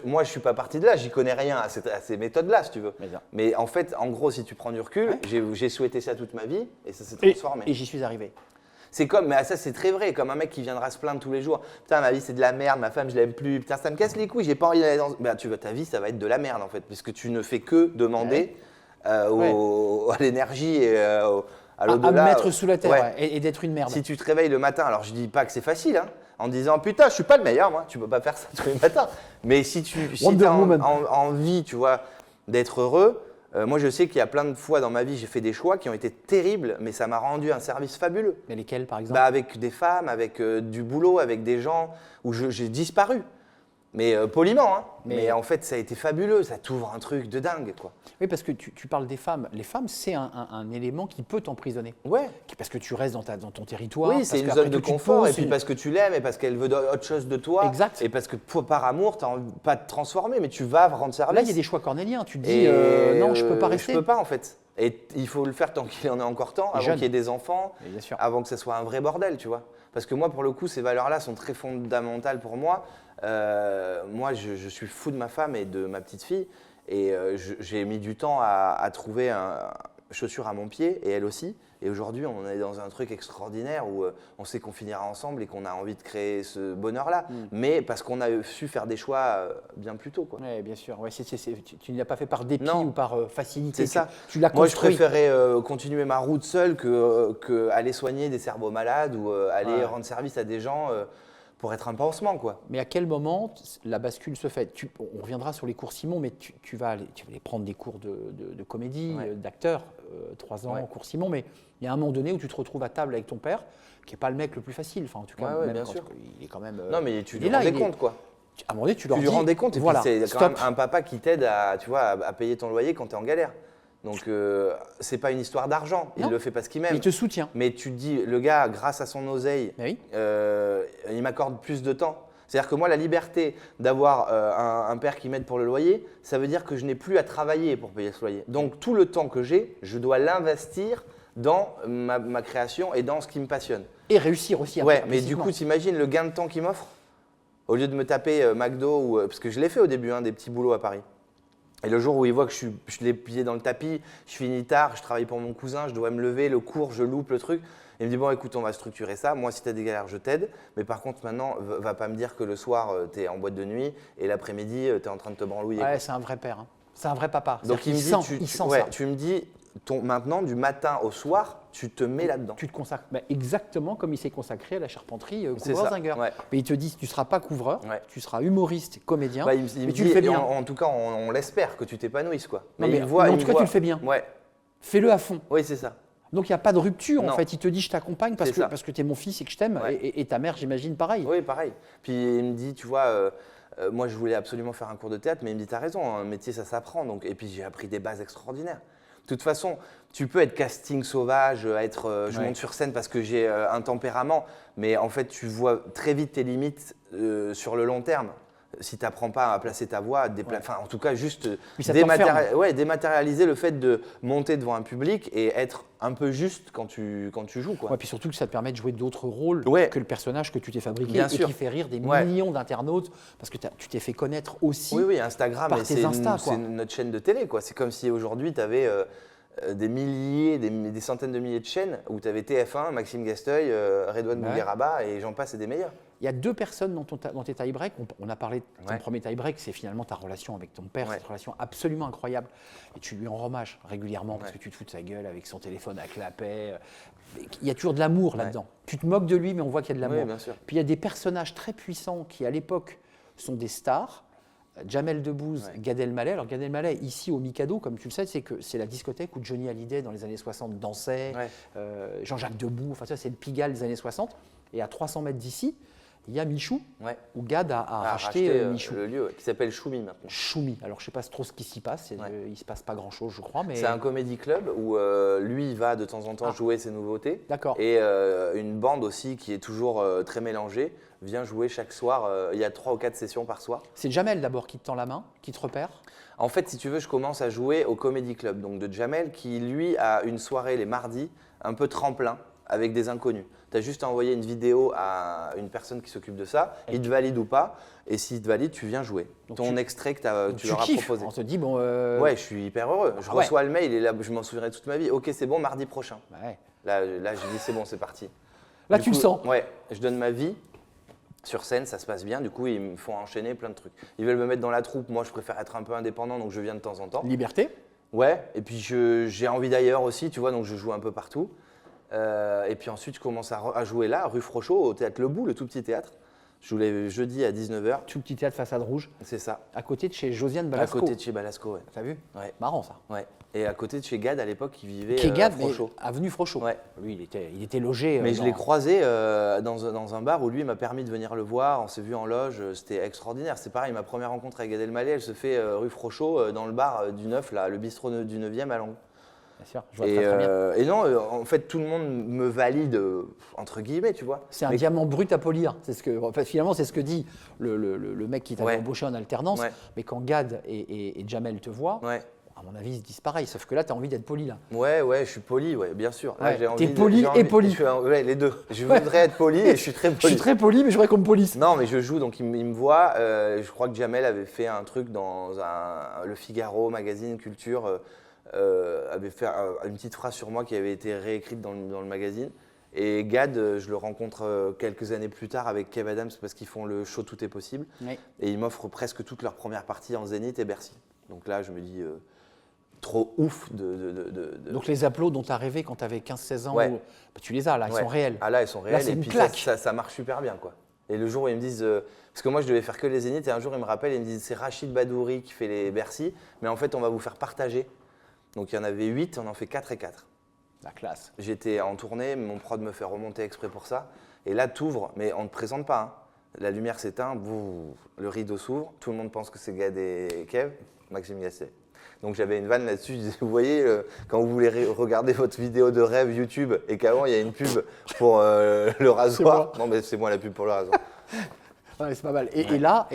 moi, je suis pas parti de là, j'y connais rien à ces méthodes-là, si tu veux. Mais bien. Mais en fait, en gros, si tu prends du recul, Ouais. j'ai souhaité ça toute ma vie et ça s'est Et transformé. j'y suis arrivé. C'est comme, mais ça c'est très vrai, comme un mec qui viendra se plaindre tous les jours. Putain, ma vie c'est de la merde, ma femme je l'aime plus, putain, ça me casse les couilles, j'ai pas envie d'aller dans. Ben, tu vois, ta vie ça va être de la merde en fait, puisque tu ne fais que demander à l'énergie et à l'au-delà. À me mettre sous la terre Ouais. ouais, et d'être une merde. Si tu te réveilles le matin, alors je dis pas que c'est facile, hein, en disant putain, je suis pas le meilleur, moi, tu peux pas faire ça tous les matins. Mais si tu Wonder as Woman. envie, tu vois, d'être heureux, moi je sais qu'il y a plein de fois dans ma vie, j'ai fait des choix qui ont été terribles, mais ça m'a rendu un service fabuleux. Mais lesquels par exemple? Bah, avec des femmes, avec du boulot, avec des gens où j'ai disparu. Mais poliment, hein. Mais en fait, ça a été fabuleux, ça t'ouvre un truc de dingue, quoi. Oui, parce que tu parles des femmes. Les femmes, c'est un élément qui peut t'emprisonner. Ouais. Parce que tu restes dans ton territoire. Oui, c'est parce une qu'après zone de tout, tu te confort, poses, et puis parce que tu l'aimes, et parce qu'elle veut autre chose de toi. Exact. Et parce que par amour, tu n'as pas de te transformer, mais tu vas rendre service. Là, il y a des choix cornéliens. Tu te dis, Et non, je peux pas rester. Je peux pas, en fait. Et il faut le faire tant qu'il en est encore temps, avant Jeune. qu'il y ait des enfants, Mais bien sûr. avant que ce soit un vrai bordel, tu vois. Parce que moi, pour le coup, ces valeurs-là sont très fondamentales pour moi. Moi, je suis fou de ma femme et de ma petite fille. Et j'ai mis du temps à trouver chaussure à mon pied, et elle aussi. Et aujourd'hui, on est dans un truc extraordinaire où on sait qu'on finira ensemble et qu'on a envie de créer ce bonheur-là. Mais parce qu'on a su faire des choix bien plus tôt, quoi. Oui, bien sûr. Ouais, tu ne l'as pas fait par dépit Non. ou par facilité. C'est ça. Tu l'as Moi, je construit. préférais continuer ma route seule que aller soigner des cerveaux malades ou aller rendre service à des gens pour être un pansement, quoi. Mais à quel moment la bascule se fait? On reviendra sur les cours Simon, mais tu vas aller prendre des cours de comédie, Ouais. d'acteur, 3 ans Ouais. en cours Simon, mais il y a un moment donné où tu te retrouves à table avec ton père, qui n'est pas le mec le plus facile. Enfin, en tout cas, Ouais, même bien quand sûr. il est quand même. Non, mais tu il lui est là, rendais il est- compte, quoi. À un moment donné, tu leur Tu dis. lui rendais compte, et voilà, puis c'est quand stop. même un papa qui t'aide à payer ton loyer quand tu es en galère. Donc, c'est pas une histoire d'argent, il Non. le fait parce qu'il m'aime. Il te soutient. Mais tu te dis, le gars, grâce à son oseille, Mais oui. il m'accorde plus de temps. C'est-à-dire que moi, la liberté d'avoir un père qui m'aide pour le loyer, ça veut dire que je n'ai plus à travailler pour payer ce loyer. Donc tout le temps que j'ai, je dois l'investir dans ma création et dans ce qui me passionne. Et réussir aussi. Ouais, mais du implicitement. coup, t'imagines le gain de temps qu'il m'offre? Au lieu de me taper McDo, parce que je l'ai fait au début, des petits boulots à Paris. Et le jour où il voit que je l'ai plié dans le tapis, je finis tard, je travaille pour mon cousin, je dois me lever, le cours, je loupe le truc. Il me dit bon écoute, on va structurer ça. Moi, si tu as des galères, je t'aide. Mais par contre, maintenant, va pas me dire que le soir, tu es en boîte de nuit et l'après-midi, tu es en train de te branlouiller. Ouais, c'est un vrai père. Hein. C'est un vrai papa. Donc il me dit, tu me dis, maintenant, du matin au soir, tu te mets là-dedans. Tu te consacres exactement comme il s'est consacré à la charpenterie couvreur-zingueur. Ouais. Mais il te dit, tu ne seras pas couvreur, tu seras humoriste, comédien, il mais me tu dit, le fais bien. En tout cas, on l'espère que tu t'épanouisses, quoi. Mais en tout cas, tu le fais bien. Ouais. Fais-le à fond. Oui, c'est ça. Donc, il n'y a pas de rupture, Non. en fait. Il te dit, je t'accompagne parce que tu es mon fils et que je t'aime. Ouais. Et ta mère, j'imagine, pareil. Oui, pareil. Puis il me dit, tu vois, moi, je voulais absolument faire un cours de théâtre, mais il me dit, t'as raison, un métier, ça s'apprend. Et puis, j'ai appris des bases extraordinaires. De toute façon, tu peux être casting sauvage, je monte sur scène parce que j'ai un tempérament, mais en fait, tu vois très vite tes limites sur le long terme. Si tu n'apprends pas à placer ta voix, en tout cas, juste dématérialiser le fait de monter devant un public et être un peu juste quand tu joues. Quoi. Ouais, puis surtout que ça te permet de jouer d'autres rôles que le personnage que tu t'es fabriqué Bien et sûr. qui fait rire des millions d'internautes parce que tu t'es fait connaître aussi. Oui, Instagram, c'est notre chaîne de télé. C'est comme si aujourd'hui, tu avais des milliers, des centaines de milliers de chaînes où tu avais TF1, Maxime Gasteuil, Redouane Bougueraba et j'en passe et des meilleurs. Il y a deux personnes dans tes tie-breaks. On a parlé de ton premier tie-break, c'est finalement ta relation avec ton père, cette relation absolument incroyable. Et tu lui rends hommage régulièrement parce que tu te fous de sa gueule avec son téléphone à clapet. Il y a toujours de l'amour là-dedans. Tu te moques de lui, mais on voit qu'il y a de l'amour. Puis il y a des personnages très puissants qui, à l'époque, sont des stars. Jamel Debbouze, Gad Elmaleh. Alors Gad Elmaleh, ici au Mikado, comme tu le sais, c'est la discothèque où Johnny Hallyday, dans les années 60, dansait. Jean-Jacques Debout, enfin ça, c'est le Pigalle des années 60. Et à 300 mètres d'ici, il y a Michou, où Gad a racheté Michou. Le lieu qui s'appelle Choumi maintenant. Choumi. Alors je ne sais pas trop ce qui s'y passe, il ne se passe pas grand-chose, je crois. Mais... C'est un comédie club où lui, il va de temps en temps jouer ses nouveautés. D'accord. Et une bande aussi qui est toujours très mélangée vient jouer chaque soir. Il y a 3 ou 4 sessions par soir. C'est Jamel d'abord qui te tend la main, qui te repère. En fait, si tu veux, je commence à jouer au Comedy Club donc de Jamel qui, lui, a une soirée les mardis, un peu tremplin, avec des inconnus. Tu as juste à envoyer une vidéo à une personne qui s'occupe de ça, il te valide ou pas, et s'il te valide, tu viens jouer. Donc ton extrait que tu leur as proposé. On te dit, bon… Ouais, je suis hyper heureux. Je reçois le mail et là, je m'en souviendrai toute ma vie. Ok, c'est bon, mardi prochain. Là, je dis, c'est bon, c'est parti. Là, tu le sens. Ouais, je donne ma vie. Sur scène, ça se passe bien. Du coup, ils me font enchaîner plein de trucs. Ils veulent me mettre dans la troupe. Moi, je préfère être un peu indépendant, donc je viens de temps en temps. Liberté. Ouais, et puis j'ai envie d'ailleurs aussi, tu vois, donc je joue un peu partout. Et puis ensuite, je commence à jouer là, rue Frochot, au théâtre Le Bout, le tout petit théâtre. Je joue les jeudis à 19h. Tout petit théâtre façade rouge. C'est ça. À côté de chez Josiane Balasco. À côté de chez Balasco, ouais. T'as vu? Ouais. Marrant ça. Ouais. Et à côté de chez Gad à l'époque qui vivait Gad, à Frochot. Avenue Frochot. Ouais. Lui, il était logé. Mais je l'ai croisé dans un bar où lui m'a permis de venir le voir. On s'est vu en loge, c'était extraordinaire. C'est pareil, ma première rencontre avec Gad Elmaleh, elle se fait rue Frochot dans le bar du 9, là, le bistrot du 9e à Langres. Bien sûr, je vois très bien. Et non, en fait, tout le monde me valide, entre guillemets, tu vois. C'est un diamant brut à polir. En fait, finalement, c'est ce que dit le mec qui t'avait embauché en alternance. Mais quand Gad et Jamel te voient, à mon avis, ils se disent pareil. Sauf que là, tu as envie d'être poli. Là. Ouais, je suis poli, bien sûr. Tu es poli et poli. Les deux. Je voudrais être poli et je suis très poli. Je suis très poli, mais je voudrais qu'on me polisse. Non, mais je joue, donc il me voit. Je crois que Jamel avait fait un truc dans Le Figaro, magazine Culture. Avait fait une petite phrase sur moi qui avait été réécrite dans le magazine. Et Gad, je le rencontre quelques années plus tard avec Kev Adams parce qu'ils font le show Tout est possible. Et ils m'offrent presque toute leur première partie en Zénith et Bercy. Donc là, je me dis trop ouf Donc les applaudissements dont tu as rêvé quand tu avais 15-16 ans, tu les as là, ils sont réels. Ah là, ils sont réels. Là, c'est une claque. Ça marche super bien, quoi. Et le jour où ils me disent, parce que moi je devais faire que les Zéniths, et un jour ils me rappellent et ils me disent c'est Rachid Badouri qui fait les Bercy, mais en fait on va vous faire partager. Donc il y en avait 8, on en fait 4 et 4. La classe. J'étais en tournée, mon prod me fait remonter exprès pour ça. Et là, t'ouvres, mais on ne te présente pas. Hein. La lumière s'éteint, le rideau s'ouvre, tout le monde pense que c'est Gad et Kev, Maxime Gasset. Donc j'avais une vanne là-dessus, je disais, vous voyez, quand vous voulez regarder votre vidéo de rêve YouTube et qu'avant il y a une pub pour le rasoir. Non, mais c'est moi la pub pour le rasoir. Ouais, c'est pas mal. Et là,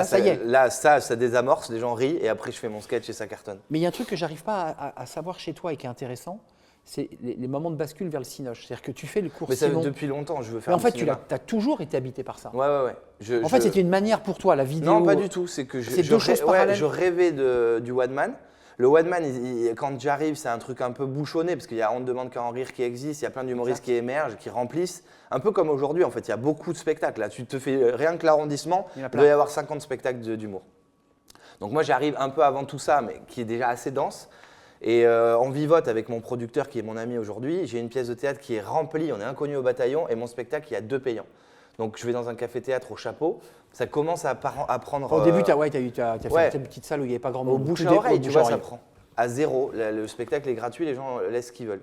ça y est. Là, ça désamorce, les gens rient et après je fais mon sketch et ça cartonne. Mais il y a un truc que j'arrive pas à savoir chez toi et qui est intéressant, c'est les moments de bascule vers le cinoche. C'est-à-dire que tu fais le cours Mais ça Simon. depuis longtemps, je veux faire. Mais en fait, tu as toujours été habité par ça. Ouais. En fait, c'était une manière pour toi, la vidéo. Non, pas du tout. C'est que c'est deux choses parallèles. Je rêvais du one man. Le one man, quand j'arrive, c'est un truc un peu bouchonné parce qu'il y a On ne demande qu'à en rire qui existe, il y a plein d'humoristes qui émergent, qui remplissent. Un peu comme aujourd'hui, en fait, il y a beaucoup de spectacles. Là, tu te fais rien que l'arrondissement, il doit y avoir 50 spectacles d'humour. Donc moi, j'arrive un peu avant tout ça, mais qui est déjà assez dense. Et on vivote avec mon producteur qui est mon ami aujourd'hui. J'ai une pièce de théâtre qui est remplie, on est inconnus au bataillon, et mon spectacle, il y a 2 payants. Donc je vais dans un café-théâtre au Chapeau. Ça commence à prendre. Au début, tu as fait une petite salle où il n'y avait pas grand monde. Au bouche à oreille, tu vois, ça prend. À 0. Le spectacle est gratuit, les gens laissent ce qu'ils veulent.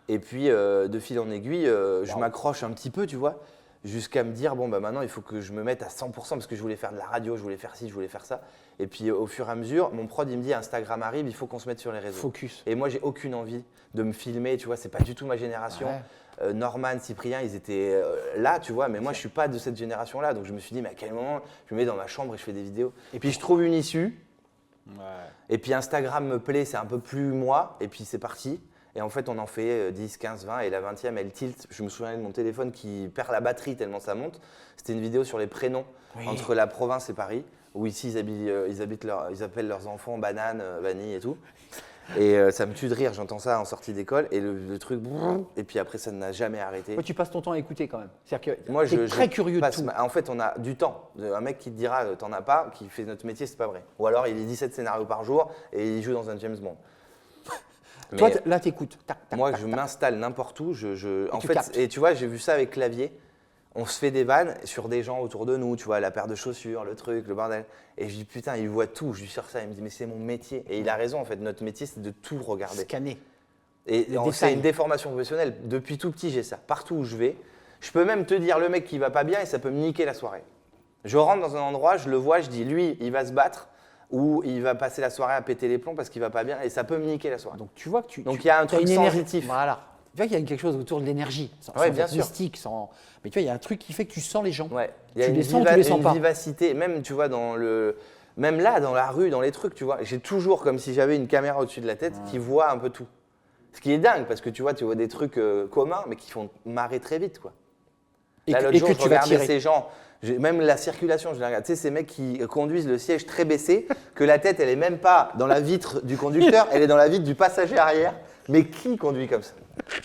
Et puis, de fil en aiguille, je m'accroche un petit peu, tu vois, jusqu'à me dire, bon, bah maintenant, il faut que je me mette à 100% parce que je voulais faire de la radio, je voulais faire ci, je voulais faire ça. Et puis, au fur et à mesure, mon prod, il me dit, Instagram arrive, il faut qu'on se mette sur les réseaux. Focus. Et moi, j'ai aucune envie de me filmer, tu vois, c'est pas du tout ma génération. Ouais. Norman, Cyprien, ils étaient là, tu vois, mais moi, je suis pas de cette génération-là. Donc, je me suis dit, mais à quel moment je me mets dans ma chambre et je fais des vidéos. Et puis, je trouve une issue. Ouais. Et puis, Instagram me plaît, c'est un peu plus moi. Et puis, c'est parti. Et en fait, on en fait 10, 15, 20 et la 20e, elle tilt. Je me souviens de mon téléphone qui perd la batterie tellement ça monte. C'était une vidéo sur les prénoms entre la province et Paris, où ici, ils appellent leurs enfants Banane, Vanille et tout. Et ça me tue de rire, j'entends ça en sortie d'école et le truc, et puis après, ça n'a jamais arrêté. Moi, tu passes ton temps à écouter quand même. C'est-à-dire que moi, tu es très curieux de tout. En fait, on a du temps. Un mec qui te dira t'en as pas, qui fait notre métier, c'est pas vrai. Ou alors, il lit 17 scénarios par jour et il joue dans un James Bond. Toi, là, tu écoutes. Moi, je m'installe n'importe où. En fait, et tu vois, j'ai vu ça avec Clavier. On se fait des vannes sur des gens autour de nous, tu vois, la paire de chaussures, le truc, le bordel. Et je dis, putain, il voit tout. Je lui sors ça. Il me dit, mais c'est mon métier. Et il a raison, en fait. Notre métier, c'est de tout regarder. Scanner. Et c'est une déformation professionnelle. Depuis tout petit, j'ai ça. Partout où je vais, je peux même te dire le mec qui va pas bien et ça peut me niquer la soirée. Je rentre dans un endroit, je le vois, je dis, lui, il va se battre. Ou il va passer la soirée à péter les plombs parce qu'il va pas bien et ça peut me niquer la soirée. Donc tu vois que il y a un truc sensitif. Voilà. Tu vois qu'il y a quelque chose autour de l'énergie, sans bien sûr. mystique, mais tu vois, il y a un truc qui fait que tu sens les gens. Ouais. Il y a tu les sens ou tu les sens pas. Une vivacité, même tu vois même là dans la rue, dans les trucs, tu vois, j'ai toujours comme si j'avais une caméra au-dessus de la tête qui voit un peu tout. Ce qui est dingue parce que tu vois des trucs communs mais qui font marrer très vite, quoi. Là, l'autre jour, je regardais ces gens. Même la circulation, je la regarde. Tu sais, ces mecs qui conduisent le siège très baissé, que la tête, elle est même pas dans la vitre du conducteur, elle est dans la vitre du passager arrière. Mais qui conduit comme ça?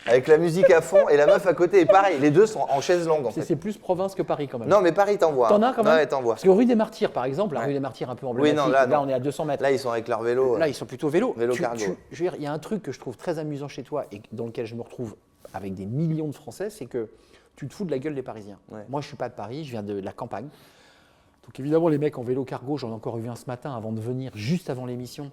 Avec la musique à fond et la meuf à côté est pareil. Les deux sont en chaise longue, en fait. C'est plus province que Paris, quand même. Non, mais Paris, t'envoies. T'en as quand même? Ouais, t'envoies. Parce que rue des Martyrs, par exemple, la rue des Martyrs un peu emblématique, oui, là, on est à 200 mètres. Là, ils sont avec leur vélo. Là, ils sont plutôt vélo. Vélo cargo. Je veux dire, il y a un truc que je trouve très amusant chez toi et dans lequel je me retrouve avec des millions de Français, c'est que tu te fous de la gueule des Parisiens. Ouais. Moi, je ne suis pas de Paris, je viens de la campagne. Donc évidemment, les mecs en vélo cargo, j'en ai encore vu un ce matin avant de venir, juste avant l'émission.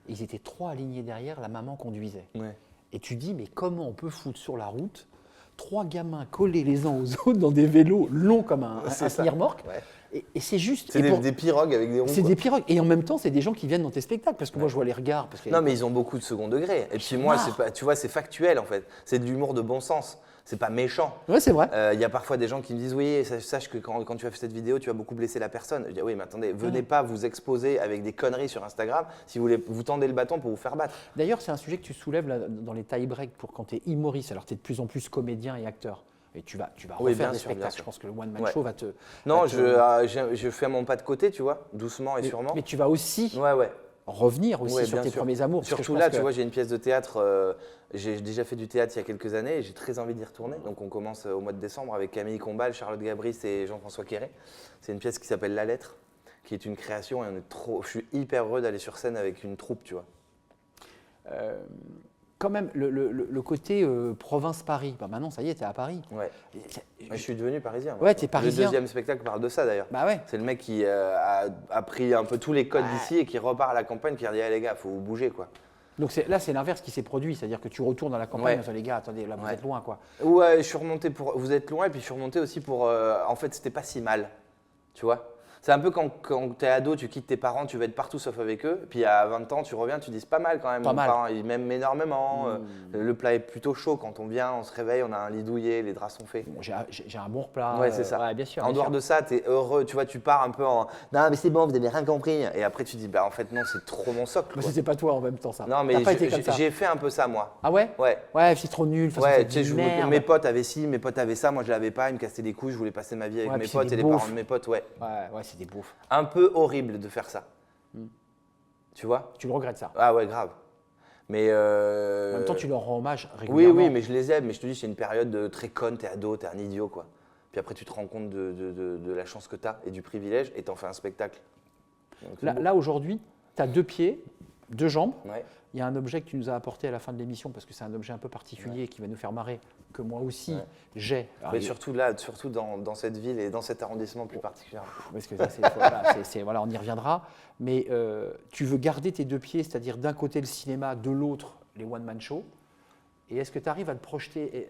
Ils étaient 3 alignés derrière, la maman conduisait. Ouais. Et tu dis, mais comment on peut foutre sur la route 3 gamins collés les uns aux autres dans des vélos longs comme un remorque. Ouais. Et c'est juste… C'est des pirogues avec des ronds. C'est des pirogues. Et en même temps, c'est des gens qui viennent dans tes spectacles. Parce que moi, je vois les regards. Non, mais ils ont beaucoup de second degré. Et puis moi, tu vois, c'est factuel en fait. C'est de l'humour de bon sens. C'est pas méchant. Ouais, c'est vrai. Il y a parfois des gens qui me disent, oui, sache que quand tu as fait cette vidéo, tu as beaucoup blessé la personne. Je dis, oui, mais attendez, venez pas vous exposer avec des conneries sur Instagram si vous tendez le bâton pour vous faire battre. D'ailleurs, c'est un sujet que tu soulèves là, dans les tie-breaks pour quand tu es humoriste. Alors, tu es de plus en plus comédien et acteur. Et tu vas refaire des spectacles. Je pense que le One Man Show va te… Non, je fais mon pas de côté, tu vois, doucement et sûrement. Mais tu vas aussi revenir aussi sur tes premiers amours. Surtout là, tu vois, j'ai une pièce de théâtre, j'ai déjà fait du théâtre il y a quelques années et j'ai très envie d'y retourner. Donc on commence au mois de décembre avec Camille Combal, Charlotte Gabris et Jean-François Quéré. C'est une pièce qui s'appelle La Lettre, qui est une création et je suis hyper heureux d'aller sur scène avec une troupe, tu vois. Quand même, le côté province-Paris, maintenant ça y est, t'es à Paris. Ouais. Je suis devenu parisien. Ouais, t'es parisien. Le deuxième spectacle parle de ça d'ailleurs. Bah ouais. C'est le mec qui a pris un peu tous les codes d'ici et qui repart à la campagne, qui a dit les gars, faut vous bouger quoi. Donc là, c'est l'inverse qui s'est produit, c'est-à-dire que tu retournes à la campagne, les gars, attendez, là vous êtes loin quoi. Ouais, je suis remonté vous êtes loin et puis je suis remonté aussi pour, en fait, c'était pas si mal, tu vois. C'est un peu quand tu es ado, tu quittes tes parents, tu vas être partout sauf avec eux. Puis à 20 ans, tu reviens, tu dis c'est pas mal quand même. Pas mal. Parents, ils m'aiment énormément. Le plat est plutôt chaud quand on vient, on se réveille, on a un lit douillet, les draps sont faits. Bon, j'ai un bon repas. Ouais, c'est ça. Ouais, bien sûr. En dehors de ça, tu es heureux. Tu vois, tu pars un peu en non, mais c'est bon, vous n'avez rien compris. Et après, tu dis bah en fait, non, c'est trop mon socle. C'était pas toi en même temps ça. Non, mais j'ai fait un peu ça moi. Ah ouais? Ouais. Ouais, c'est trop nul. Ouais, tu sais, mes potes avaient ci, mes potes avaient ça. Moi, je l'avais pas. Ils me cassaient les couilles. Je voulais passer ma vie avec mes potes et les parents de mes potes. Ouais. Ouais, c'est des bouffes. Un peu horrible de faire ça. Tu vois? Tu le regrettes ça. Ah ouais, grave. Mais En même temps, tu leur rends hommage régulièrement. Oui, mais je les aime. Mais je te dis, c'est une période très conne, t'es ado, t'es un idiot, quoi. Puis après, tu te rends compte de la chance que t'as et du privilège et t'en fais un spectacle. Donc, c'est beau. Là aujourd'hui, tu as 2 pieds, 2 jambes. Ouais. Il y a un objet que tu nous as apporté à la fin de l'émission parce que c'est un objet un peu particulier qui va nous faire marrer, que moi aussi j'ai. Mais surtout là, surtout dans cette ville et dans cet arrondissement plus particulièrement. Parce que ça, voilà, on y reviendra. Mais tu veux garder tes 2 pieds, c'est-à-dire d'un côté le cinéma, de l'autre les one-man shows. Et est-ce que tu arrives à te projeter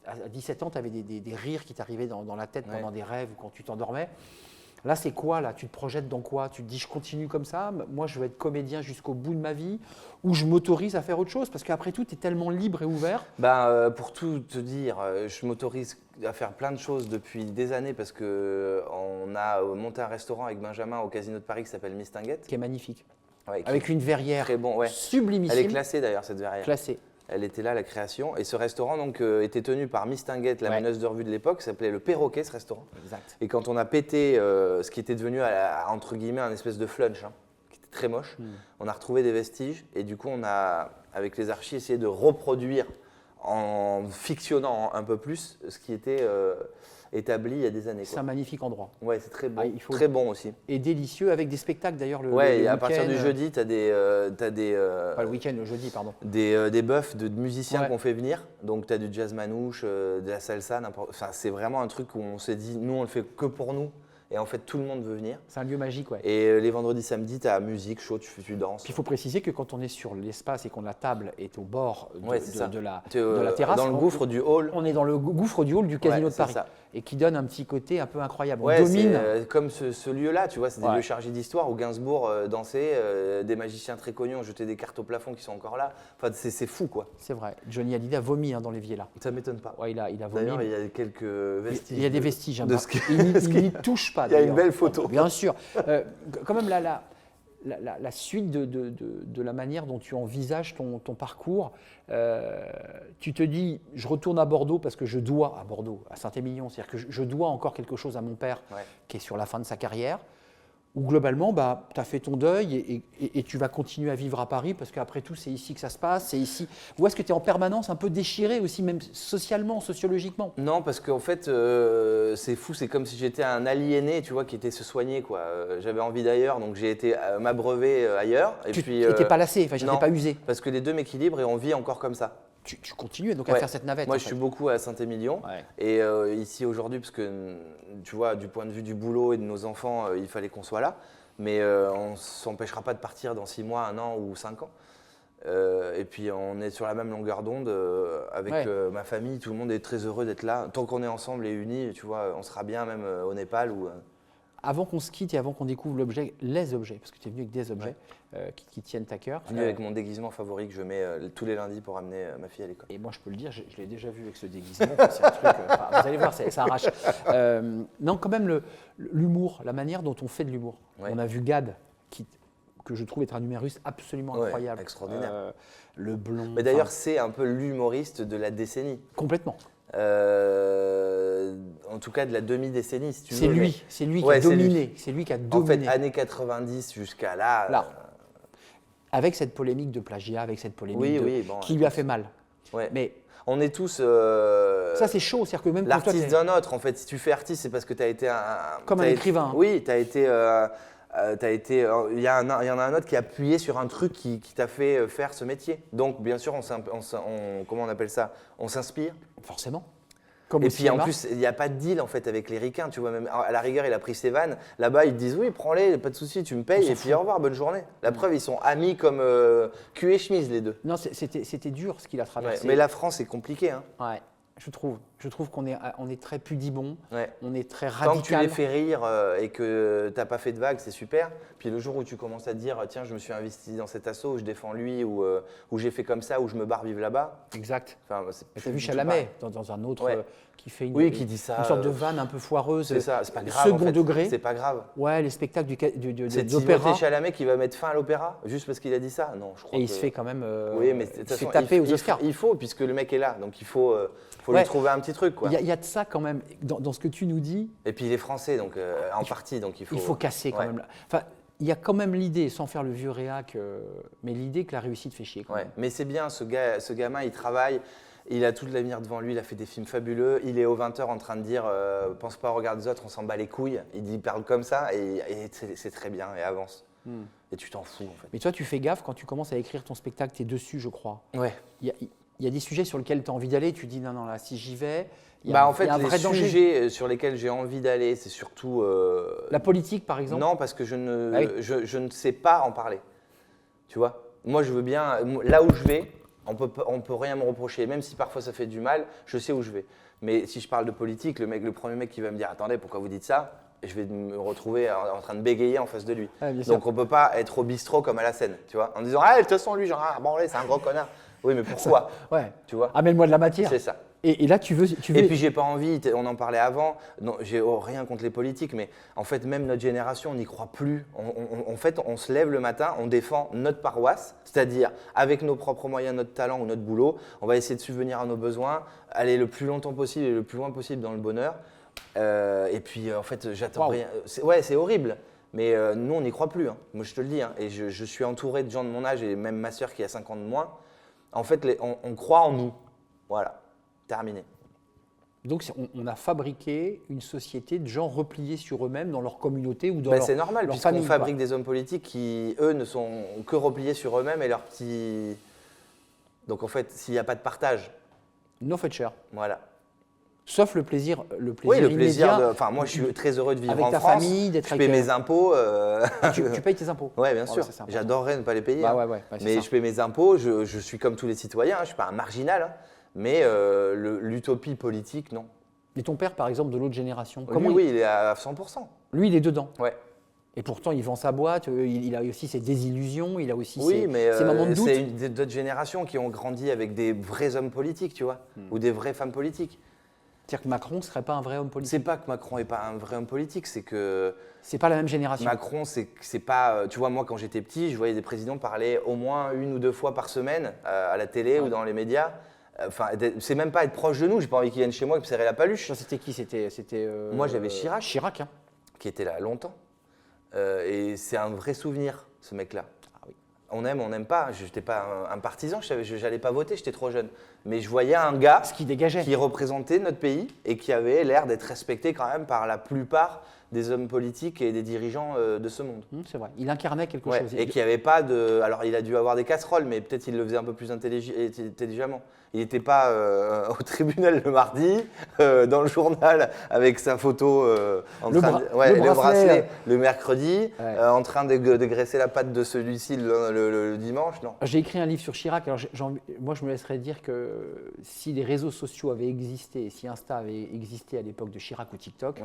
à 17 ans, tu avais des rires qui t'arrivaient dans la tête pendant des rêves ou quand tu t'endormais. Là, c'est quoi là? Tu te projettes dans quoi? Tu te dis, je continue comme ça, moi je veux être comédien jusqu'au bout de ma vie, ou je m'autorise à faire autre chose? Parce qu'après tout, tu es tellement libre et ouvert. Pour tout te dire, je m'autorise à faire plein de choses depuis des années parce qu'on a monté un restaurant avec Benjamin au Casino de Paris qui s'appelle Mistinguett. Qui est magnifique. Ouais, Avec une verrière très bon, ouais. sublimissime. Elle est classée d'ailleurs, cette verrière. Classée. Elle était là, la création. Et ce restaurant donc, était tenu par Mistinguett, la meneuse de revue de l'époque. Ça s'appelait le Perroquet, ce restaurant. Exact. Et quand on a pété ce qui était devenu, entre guillemets, un espèce de flunch, qui était très moche, on a retrouvé des vestiges. Et du coup, on a, avec les archis, essayé de reproduire en fictionnant un peu plus ce qui était établi il y a des années. C'est un magnifique endroit. Ouais, c'est très bon. Il faut... Très bon aussi. Et délicieux, avec des spectacles d'ailleurs le Ouais, et à week-end. partir du jeudi, tu as des. Pas le week-end, le jeudi, pardon. Des buffs de musiciens Ouais. qu'on fait venir. Donc, tu as du jazz manouche, de la salsa, n'importe. Enfin, c'est vraiment un truc où on s'est dit, nous, on le fait que pour nous. Et en fait, tout le monde veut venir. C'est un lieu magique, ouais. Et les vendredis, samedis, tu as musique, show, tu danses. Puis il faut préciser que quand on est sur l'espace et qu'on la table est au bord Ouais, c'est ça. de la Tu es, terrasse, dans le gouffre du hall. on est dans le gouffre du hall du Casino Ouais, de c'est Paris. ça. Et qui donne un petit côté un peu incroyable. On Ouais, domine. c'est comme ce lieu-là, tu vois, c'est des Ouais. lieux chargés d'histoire où Gainsbourg dansait, des magiciens très connus ont jeté des cartes au plafond qui sont encore là. Enfin, c'est fou, quoi. C'est vrai. Johnny Hallyday a vomi dans l'évier là. Ça m'étonne pas. Ouais, il a vomi. D'ailleurs, il y a quelques vestiges. Il y a des vestiges. Hein, de ce il n'y touche pas. Il y a une d'ailleurs. belle photo. Bien sûr. Quand même, la suite de la manière dont tu envisages ton parcours, tu te dis, je retourne à Bordeaux parce que je dois, à Bordeaux, à Saint-Émilion, c'est-à-dire que je dois encore quelque chose à mon père qui est sur la fin de sa carrière, où globalement, tu as fait ton deuil et tu vas continuer à vivre à Paris parce qu'après tout, c'est ici que ça se passe, c'est ici. Ou est-ce que tu es en permanence un peu déchiré aussi, même socialement, sociologiquement? Non, parce qu'en fait, c'est fou, c'est comme si j'étais un aliéné, tu vois, qui était se soigner, quoi. J'avais envie d'ailleurs, donc j'ai été m'abreuver ailleurs. Et Tu puis, n'étais pas lassé, enfin, je non, n'étais pas usé. parce que les deux m'équilibrent et on vit encore comme ça. Tu continues donc à Ouais. faire cette navette. Moi, en je fait. suis beaucoup à Saint-Émilion. Ouais. Et ici aujourd'hui, parce que, tu vois, du point de vue du boulot et de nos enfants, il fallait qu'on soit là. Mais on ne s'empêchera pas de partir dans 6 mois, 1 an ou 5 ans. Et puis, on est sur la même longueur d'onde avec ma famille. Tout le monde est très heureux d'être là. Tant qu'on est ensemble et unis, tu vois, on sera bien même au Népal. Avant qu'on se quitte et avant qu'on découvre les objets, parce que tu es venu avec des objets qui tiennent à cœur. Je suis venu avec mon déguisement favori que je mets tous les lundis pour amener ma fille à l'école. Et moi, je peux le dire, je l'ai déjà vu avec ce déguisement. C'est un truc, vous allez voir, ça arrache. Non, quand même, l'humour, la manière dont on fait de l'humour. Ouais. On a vu Gad, que je trouve être un humoriste absolument Ouais, incroyable. extraordinaire. Le blond. Mais d'ailleurs, enfin, c'est un peu l'humoriste de la décennie. complètement. En tout cas, de la demi-décennie, si tu veux. C'est lui qui Ouais, a c'est dominé. C'est lui qui a En fait, dominé. années 90 jusqu'à là. Là. Avec cette polémique de plagiat, avec cette polémique qui lui a fait mal. Ouais. Mais On est tous ça, c'est chaud. C'est-à-dire que même quand toi, l'artiste t'es- d'un autre. En fait, si tu fais artiste, c'est parce que tu as été un. Comme t'as un été- écrivain. Oui, tu as été. Il y en a un autre qui a appuyé sur un truc qui t'a fait faire ce métier. Donc, bien sûr, comment on appelle ça? On s'inspire. Forcément. Comme Et au puis en cinéma. plus, il n'y a pas de deal en fait avec les ricains, tu vois. Même à la rigueur, il a pris ses vannes. Là-bas, ils te disent oui, prends-les, pas de souci, tu me payes. s'en Et puis fout. au revoir, bonne journée. La preuve, ils sont amis comme cul et chemise les deux. Non, c'était dur ce qu'il a Ouais, traversé. mais la France, c'est compliqué. Hein. Ouais, je trouve. Je trouve qu'on est très pudibond, Ouais. on est très Tant que tu radical. les fais rire et que tu n'as pas fait de vagues, c'est super. Puis le jour où tu commences à te dire tiens, je me suis investi dans cet assaut, je défends lui, ou j'ai fait comme ça, ou je me barre vivre là-bas. Exact. Enfin, c'est Tu as plus vu du tout Chalamet pareil. dans un autre Ouais. Qui fait Oui, qui dit ça, une sorte de vanne un peu foireuse. C'est ça, c'est pas grave. Second en fait. degré. C'est pas grave. Ouais, les spectacles C'est d'opéra. Timothée Chalamet qui va mettre fin à l'opéra juste parce qu'il a dit ça? Non, je crois Et il que- se fait quand même Oui, mais de il toute se fait façon, taper aux il Oscars. il faut, puisque le mec est là. Donc il faut Ouais. lui trouver un petit truc. Quoi. Il y a de ça quand même dans ce que tu nous dis. Et puis il est français, donc en partie. Donc il faut Il faut casser quand Ouais. même. Enfin, il y a quand même l'idée, sans faire le vieux réac, mais l'idée que la réussite fait chier. Quand Ouais, même. mais c'est bien, ce gamin, il travaille, il a tout l'avenir devant lui, il a fait des films fabuleux, il est aux 20h en train de dire pense pas au regard des autres, on s'en bat les couilles. Il parle comme ça et c'est très bien, et avance. Et tu t'en fous en fait. Mais toi, tu fais gaffe quand tu commences à écrire ton spectacle, tu es dessus, je crois. Ouais. Il y a des sujets sur lesquels tu as envie d'aller, tu dis non, non, là, si j'y vais, En fait, il y a un les vrai danger. sujets sur lesquels j'ai envie d'aller, c'est surtout. La politique, par exemple. Non, parce que je ne, Ah oui. je ne sais pas en parler. Tu vois? Moi, je veux bien. Là où je vais, on peut rien me reprocher. Même si parfois ça fait du mal, je sais où je vais. Mais si je parle de politique, le premier mec qui va me dire attendez, pourquoi vous dites ça? Je vais me retrouver en train de bégayer en face de lui. Ouais, bien sûr. Donc on peut pas être au bistrot comme à la scène, tu vois, en disant ah de toute façon lui genre bon allez, c'est un gros connard. Oui, mais pourquoi? Ouais. Tu vois? Amène-moi de la matière. C'est ça. Et là, tu veux. Et puis j'ai pas envie, on en parlait avant, non, j'ai rien contre les politiques, mais en fait même notre génération, on n'y croit plus. En fait, on se lève le matin, on défend notre paroisse, c'est-à-dire avec nos propres moyens, notre talent ou notre boulot, on va essayer de subvenir à nos besoins, aller le plus longtemps possible et le plus loin possible dans le bonheur. Et puis en fait, j'attends rien. C'est horrible. Mais nous, on n'y croit plus. Hein. Moi, je te le dis. Hein. Et je suis entouré de gens de mon âge et même ma sœur qui a 5 ans de moins. En fait, on croit en nous. Voilà. Terminé. Donc, on a fabriqué une société de gens repliés sur eux-mêmes dans leur communauté ou dans leur C'est normal, leur puisqu'on famille, fabrique quoi. des hommes politiques qui, eux, ne sont que repliés sur eux-mêmes et leurs petits. Donc, en fait, s'il n'y a pas de partage, No future. voilà. Sauf le plaisir Oui, le plaisir immédiat. de. Enfin, moi, je suis très heureux de vivre Avec en ta France. famille, d'être je avec, paie mes impôts. Tu payes tes impôts. Ouais, bien Ouais, sûr. ça, c'est important. J'adorerais ne pas les payer. Bah hein. ouais, c'est Mais ça. je paie mes impôts, je suis comme tous les citoyens, je ne suis pas un marginal. Hein. Mais l'utopie politique, non. Et ton père, par exemple, de l'autre génération, Oui, il est à 100%. lui, il est dedans. Ouais. Et pourtant, il vend sa boîte, il a aussi ses désillusions, il a aussi Oui, mais ses moments de doute. c'est d'autres générations qui ont grandi avec des vrais hommes politiques, tu vois, ou des vraies femmes politiques. C'est-à-dire que Macron ne serait pas un vrai homme politique. C'est pas que Macron n'est pas un vrai homme politique, c'est que C'est pas la même génération. Macron, c'est pas. Tu vois, moi, quand j'étais petit, je voyais des présidents parler au moins 1 ou 2 fois par semaine à la télé ou dans les médias. Enfin, c'est même pas être proche de nous. J'ai pas envie qu'ils viennent chez moi et me serrer la paluche. Ça, c'était qui? Moi, j'avais Chirac. Chirac, hein. Qui était là longtemps. Et c'est un vrai souvenir, ce mec-là. Ah oui. On aime, on n'aime pas. Je n'étais pas un partisan, je n'allais pas voter, j'étais trop jeune. Mais je voyais un gars Ce qui dégageait. qui représentait notre pays et qui avait l'air d'être respecté quand même par la plupart des hommes politiques et des dirigeants de ce monde. C'est vrai. Il incarnait quelque Ouais, chose. et qui n'avait pas de. Alors, il a dû avoir des casseroles, mais peut-être il le faisait un peu plus intelligemment. Il n'était pas au tribunal le mardi, dans le journal, avec sa photo le bracelet le mercredi, en train de graisser la patte de celui-ci le dimanche. Non. J'ai écrit un livre sur Chirac. Alors, moi, je me laisserais dire que si les réseaux sociaux avaient existé, si Insta avait existé à l'époque de Chirac ou TikTok,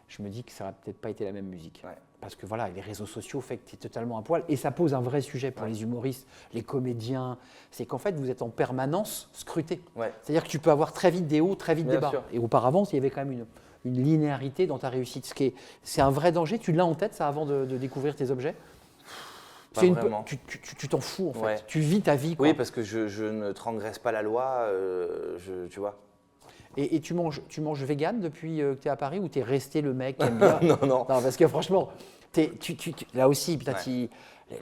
je me dis que ça n'aurait peut-être pas été la même musique. Ouais. Parce que voilà, les réseaux sociaux fait que tu es totalement à poil. Et ça pose un vrai sujet pour les humoristes, les comédiens. C'est qu'en fait, vous êtes en permanence scruté. Ouais. C'est-à-dire que tu peux avoir très vite des hauts, très vite Bien des bas. sûr. Et auparavant, il y avait quand même une linéarité dans ta réussite. C'est un vrai danger. Tu l'as en tête, ça, avant de découvrir tes objets? Pas vraiment. Tu t'en fous, en fait. Ouais. Tu vis ta vie, quoi. Oui, parce que je ne transgresse pas la loi, tu vois. Et tu manges vegan depuis que tu es à Paris ou tu es resté le mec qui aime bien? Non. Non, parce que franchement, là aussi, peut-être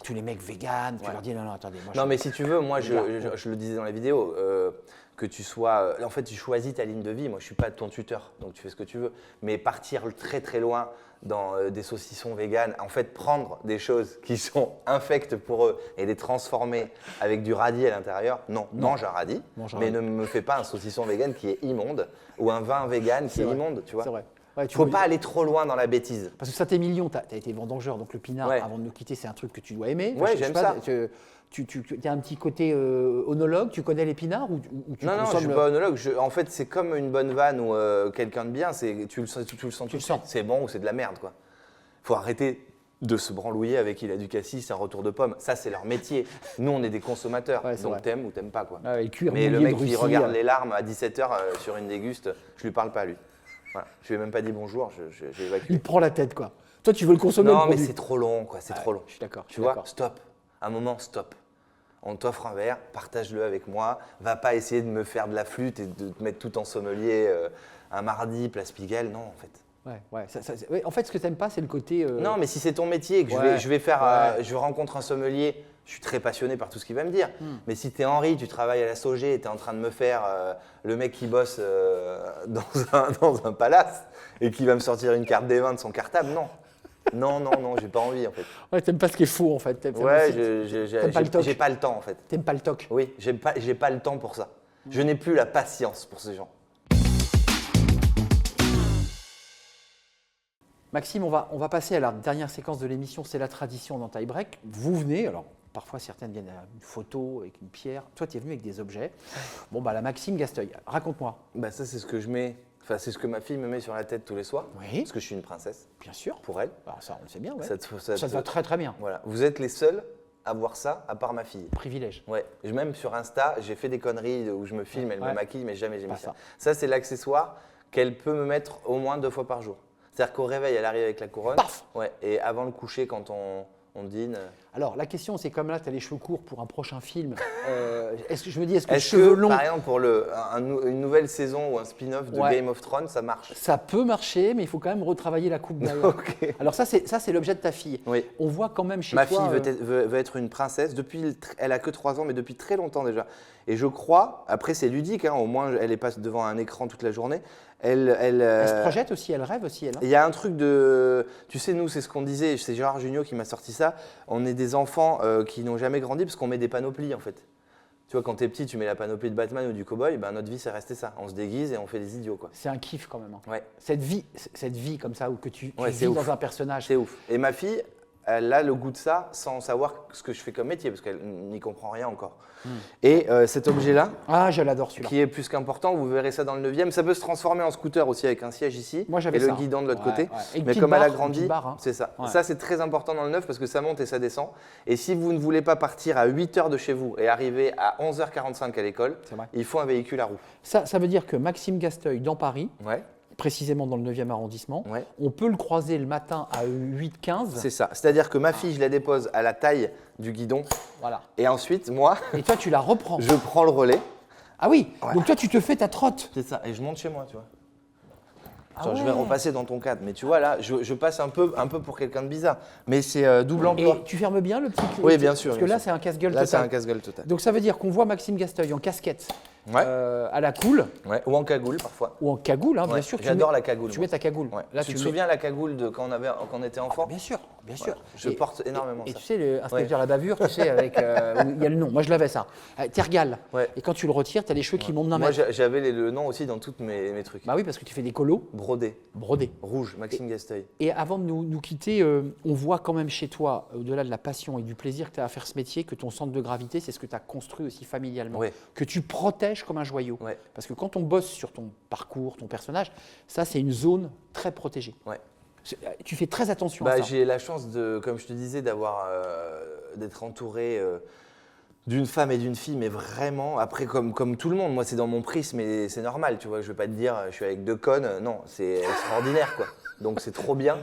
tous les mecs vegan, tu leur dis non, attendez. Moi, Non, mais si tu veux, moi, je le disais dans la vidéo, que tu sois. En fait, tu choisis ta ligne de vie. Moi, je ne suis pas ton tuteur, donc tu fais ce que tu veux. Mais partir très, très loin dans des saucissons véganes, en fait, prendre des choses qui sont infectes pour eux et les transformer avec du radis à l'intérieur, non. Mange un radis, mais ne me fais pas un saucisson vegan qui est immonde ou un vin vegan qui est immonde, tu vois. C'est vrai. Ouais, Il ne faut pas aller trop loin dans la bêtise. Parce que ça t'est mignon, tu as été vendangeur, donc le pinard, avant de nous quitter, c'est un truc que tu dois aimer. Ouais, j'aime ça. Tu as un petit côté onologue, tu connais l'épinard ou tu Non, je ne suis pas onologue. En fait, c'est comme une bonne vanne ou quelqu'un de bien, tu le sens tout de suite. C'est bon ou c'est de la merde, quoi. Faut arrêter de se branlouiller avec il a du cassis, un retour de pomme. Ça, c'est leur métier. Nous, on est des consommateurs, donc t'aimes ou t'aimes pas, quoi. Mais le mec qui regarde les larmes à 17h sur une déguste, je lui parle pas, lui. Voilà. Je lui ai même pas dit bonjour, j'ai évacué. Il prend la tête, quoi. Toi, tu veux le consommer. Non, mais c'est trop long, quoi. C'est trop long. Je suis d'accord. Tu vois, stop. Un moment, stop. On t'offre un verre, partage-le avec moi. Va pas essayer de me faire de la flûte et de te mettre tout en sommelier un mardi, place Pigalle. Non, en fait. Ouais. Ouais, en fait, ce que tu n'aimes pas, c'est le côté. Non, mais si c'est ton métier et que Ouais. je rencontre un sommelier, je suis très passionné par tout ce qu'il va me dire. Mais si tu es Henri, tu travailles à la Sogé et tu es en train de me faire le mec qui bosse dans un palace et qui va me sortir une carte des vins de son cartable, non. Non, j'ai pas envie en fait. Ouais, t'aimes pas ce qui est faux en fait. T'aimes Ouais, aussi- t'aimes pas le toc. j'ai pas le temps en fait. T'aimes pas le toc. Oui, j'ai pas le temps pour ça. Je n'ai plus la patience pour ces gens. Maxime, on va passer à la dernière séquence de l'émission, c'est la tradition dans Tie Break. Vous venez, alors parfois certaines viennent avec une photo, avec une pierre. Toi, tu es venu avec des objets. Bon, bah la Maxime Gasteuil, raconte-moi. Bah ça c'est ce que je mets, enfin c'est ce que ma fille me met sur la tête tous les soirs. Oui. Parce que je suis une princesse Bien sûr. pour elle. Alors ça, on le sait bien, ouais. Ça Ça te va très très bien. Voilà. Vous êtes les seuls à voir ça, à part ma fille. Privilège. Ouais. Même sur Insta, j'ai fait des conneries où je me filme, elle Ouais. me maquille, mais jamais j'ai Pas mis ça. ça. Ça, c'est l'accessoire qu'elle peut me mettre au moins 2 fois par jour. C'est-à-dire qu'au réveil, elle arrive avec la couronne. Paf. Ouais. Et avant le coucher, quand on dîne. Alors la question, c'est comme là, tu as les cheveux courts pour un prochain film. Est-ce que les Est-ce cheveux que, longs, par exemple, pour une nouvelle saison ou un spin-off de Ouais. Game of Thrones, ça marche? ça peut marcher, mais il faut quand même retravailler la coupe derrière. Ok. Alors ça, c'est l'objet de ta fille. Oui. On voit quand même chez Ma toi. fille veut être une princesse. Elle a que 3 ans, mais depuis très longtemps déjà. Et je crois, après c'est ludique, hein, au moins elle est pas devant un écran toute la journée. Elle se projette aussi, elle rêve aussi, elle. Hein. Il y a un truc de… Tu sais, nous, c'est ce qu'on disait, c'est Gérard Jugnot qui m'a sorti ça. On est des enfants qui n'ont jamais grandi parce qu'on met des panoplies en fait. Tu vois, quand t'es petit, tu mets la panoplie de Batman ou du cowboy, ben, notre vie c'est resté ça. On se déguise et on fait des idiots quoi. C'est un kiff quand même. Hein. Ouais, Cette vie comme ça, où que tu Ouais, c'est vis ouf. dans un personnage. c'est ouf. Et ma fille, elle a le goût de ça sans savoir ce que je fais comme métier parce qu'elle n'y comprend rien encore. Et cet objet-là, Ah, je l'adore celui-là. qui est plus qu'important, vous verrez ça dans le 9e, ça peut se transformer en scooter aussi avec un siège ici Moi, j'avais et le ça. guidon de l'autre Ouais, côté. ouais. Et une Mais petite comme elle a barre, une grandi, petite barre, hein. c'est ça. Ouais. Ça, c'est très important dans le 9 parce que ça monte et ça descend. Et si vous ne voulez pas partir à 8h de chez vous et arriver à 11h45 à l'école, C'est vrai. il faut un véhicule à roues. Ça veut dire que Maxime Gasteuil, dans Paris, Ouais, précisément dans le 9e arrondissement, ouais. on peut le croiser le matin à 8h15. C'est ça. C'est-à-dire que ma fille, je la dépose à la taille du guidon Voilà. et ensuite, moi, Et toi, tu la reprends. je prends le relais. Ah oui, Ouais. donc toi, tu te fais ta trotte. C'est ça. Et je monte chez moi, tu vois. Ah Genre, je vais ouais. repasser dans ton cadre. Mais tu vois, là, je passe un peu pour quelqu'un de bizarre. Mais c'est double emploi. Et tu fermes bien le petit. Oui, bien sûr, Parce que bien là, sûr. c'est un casse-gueule Là, c'est total. un casse-gueule total. Donc ça veut dire qu'on voit Maxime Gasteuil en casquette, Ouais. à la cool, Ouais. Ou en cagoule, parfois. ou en cagoule, hein, bien Ouais. sûr. J'adore la cagoule. Tu moi. mets ta cagoule. Ouais. Là, tu te mets- souviens la cagoule de quand on était enfant? Bien sûr, bien sûr. Voilà. Je porte énormément et ça. tu sais, inspecteur la bavure, tu sais, avec où il y a le nom. Moi, je l'avais ça. Tergal. Ouais. Et quand tu le retires, tu as les cheveux qui montent d'un Moi, mètre. j'avais le nom aussi dans tous mes trucs. Bah oui, parce que tu fais des colos Brodé, brodés. rouge, Maxime Gasteuil. Et avant de nous quitter, on voit quand même chez toi, au-delà de la passion et du plaisir que tu as à faire ce métier, que ton centre de gravité, c'est ce que tu as construit aussi familialement, Ouais. que tu protèges comme un joyau. Ouais. Parce que quand on bosse sur ton parcours, ton personnage, ça, c'est une zone très protégée. Ouais. Tu fais très attention à Bah, ça. j'ai la chance de, comme je te disais, d'être entouré d'une femme et d'une fille, mais vraiment, après, comme tout le monde, moi, c'est dans mon prisme et c'est normal, tu vois. Je vais pas te dire, je suis avec 2 connes, non, c'est extraordinaire, quoi. Donc, c'est trop bien.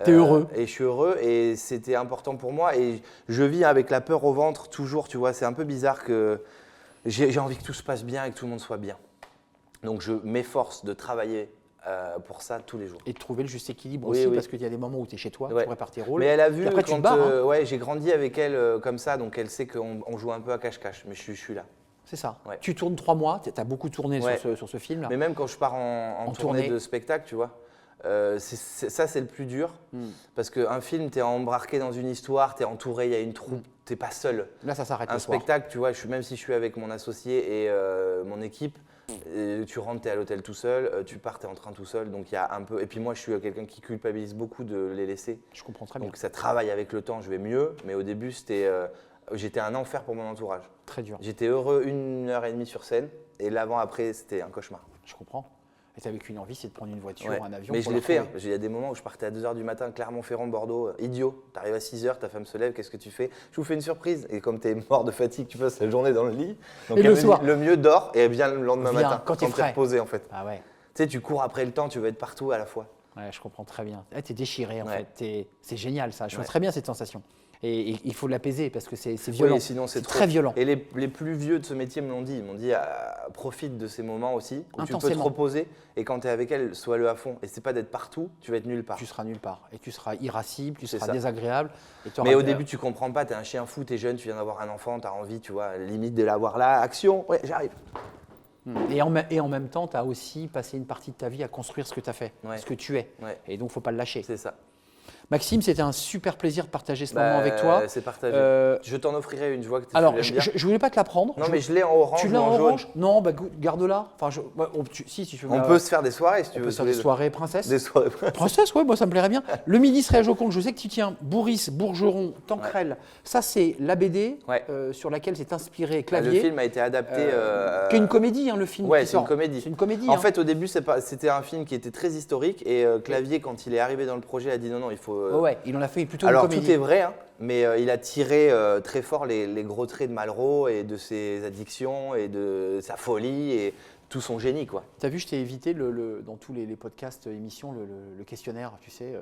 T'es heureux. Et je suis heureux et c'était important pour moi. Et je vis avec la peur au ventre toujours, tu vois. C'est un peu bizarre que j'ai envie que tout se passe bien et que tout le monde soit bien. Donc, je m'efforce de travailler pour ça tous les jours. Et de trouver le juste équilibre Oui, aussi, oui. parce qu'il y a des moments où tu es chez toi, Ouais. tu prépares tes rôles. Mais elle a vu Puis après, tu quand te barres, hein. ouais, j'ai grandi avec elle comme ça, donc elle sait qu'on joue un peu à cache-cache, mais je suis là. C'est ça. Ouais. Tu tournes 3 mois, tu as beaucoup tourné Ouais. sur ce film. Mais même quand je pars en tournée tournée. de spectacle, tu vois, ça c'est le plus dur, parce qu'un film, tu es embarqué dans une histoire, tu es entouré, il y a une troupe, tu n'es pas seul. Là, ça s'arrête Un le soir. spectacle, tu vois, même si je suis avec mon associé et mon équipe, tu rentres, tu es à l'hôtel tout seul, tu pars, tu es en train tout seul, donc il y a un peu… Et puis moi, je suis quelqu'un qui culpabilise beaucoup de les laisser. Je comprends très bien. Donc ça travaille avec le temps, je vais mieux, mais au début, j'étais un enfer pour mon entourage. Très dur. J'étais heureux 1h30 sur scène, et l'avant-après, c'était un cauchemar. Je comprends. Et tu avais qu'une envie, c'est de prendre une voiture, Ouais. un avion. Mais pour je la l'ai fait, retrouver. il y a des moments où je partais à 2h du matin, Clermont-Ferrand, Bordeaux, idiot. Tu arrives à 6h, ta femme se lève, qu'est-ce que tu fais? Je vous fais une surprise. Et comme tu es mort de fatigue, tu passes la journée dans le lit. Donc Et le elle me dit, soir. le mieux dort et vient le lendemain Viens, matin, quand t'es frais. reposé en fait. Ah ouais. Tu sais, tu cours après le temps, tu veux être partout à la fois. Ouais, je comprends très bien. Tu es déchiré en Ouais. fait. C'est génial ça. Je vois Ouais. très bien cette sensation. Et il faut l'apaiser parce que c'est violent. Oui, sinon c'est trop. très violent. Et les plus vieux de ce métier me l'ont dit. Ils m'ont dit profite de ces moments aussi où tu peux te Intensément. reposer et quand tu es avec elle, sois-le à fond. Et c'est pas d'être partout, tu vas être nulle part. Tu seras nulle part et tu seras irascible, tu C'est seras ça. désagréable. Et tu auras Mais au peur. début, tu comprends pas, tu es un chien fou, tu es jeune, tu viens d'avoir un enfant, tu as envie, tu vois, limite de l'avoir là, action, ouais, j'arrive. Et en même temps, tu as aussi passé une partie de ta vie à construire ce que tu as fait, Ouais. ce que tu es. Ouais. Et donc, il ne faut pas le lâcher. C'est ça. Maxime, c'était un super plaisir de partager ce Bah, moment avec toi. C'est partagé. Euh, Je t'en offrirai une, je vois que tu Alors, l'aimes bien. je voulais pas te la prendre. Non, mais je l'ai en orange Tu ou l'as en en jaune. orange? Non, bah, garde-la. Enfin, si tu veux. On peut se faire des soirées si tu on veux. peut se faire tous des les deux. soirées princesse. Des soirées. Princesse, ouais, moi ça me plairait bien. Le ministre et à Joconde, je sais que tu tiens. Bourris, Bourgeron, Tancrel. Ça, c'est la BD Ouais. sur laquelle s'est inspiré Le Clavier. film a été adapté. Qui est une comédie, hein, le film. Ouais, qui c'est sort. une comédie. C'est une comédie. En hein. fait, au début, c'était un film qui était très historique et Clavier, quand il est arrivé dans le projet, a dit non, il faut. Ouais, il en a fait plutôt Alors, une comédie. tout est vrai, hein, mais il a tiré très fort les gros traits de Malraux et de ses addictions et de sa folie et tout son génie, quoi. Tu as vu, je t'ai évité dans tous les podcasts, émissions, le questionnaire, tu sais,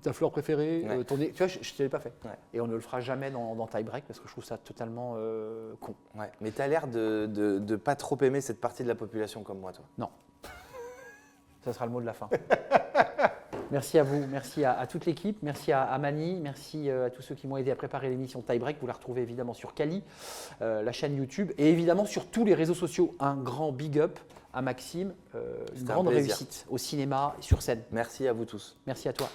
ta fleur préférée, Ouais. tu vois, je ne te l'ai pas fait. Ouais. Et on ne le fera jamais dans Tie Break parce que je trouve ça totalement con. Ouais. Mais tu as l'air de pas trop aimer cette partie de la population comme moi, toi. Non. Ça sera le mot de la fin. Merci à vous, merci à toute l'équipe, merci à Mani, merci à tous ceux qui m'ont aidé à préparer l'émission Tie Break. Vous la retrouvez évidemment sur Kali, la chaîne YouTube, et évidemment sur tous les réseaux sociaux. Un grand big up à Maxime, une C'était un grande plaisir. réussite au cinéma et sur scène. Merci à vous tous. Merci à toi.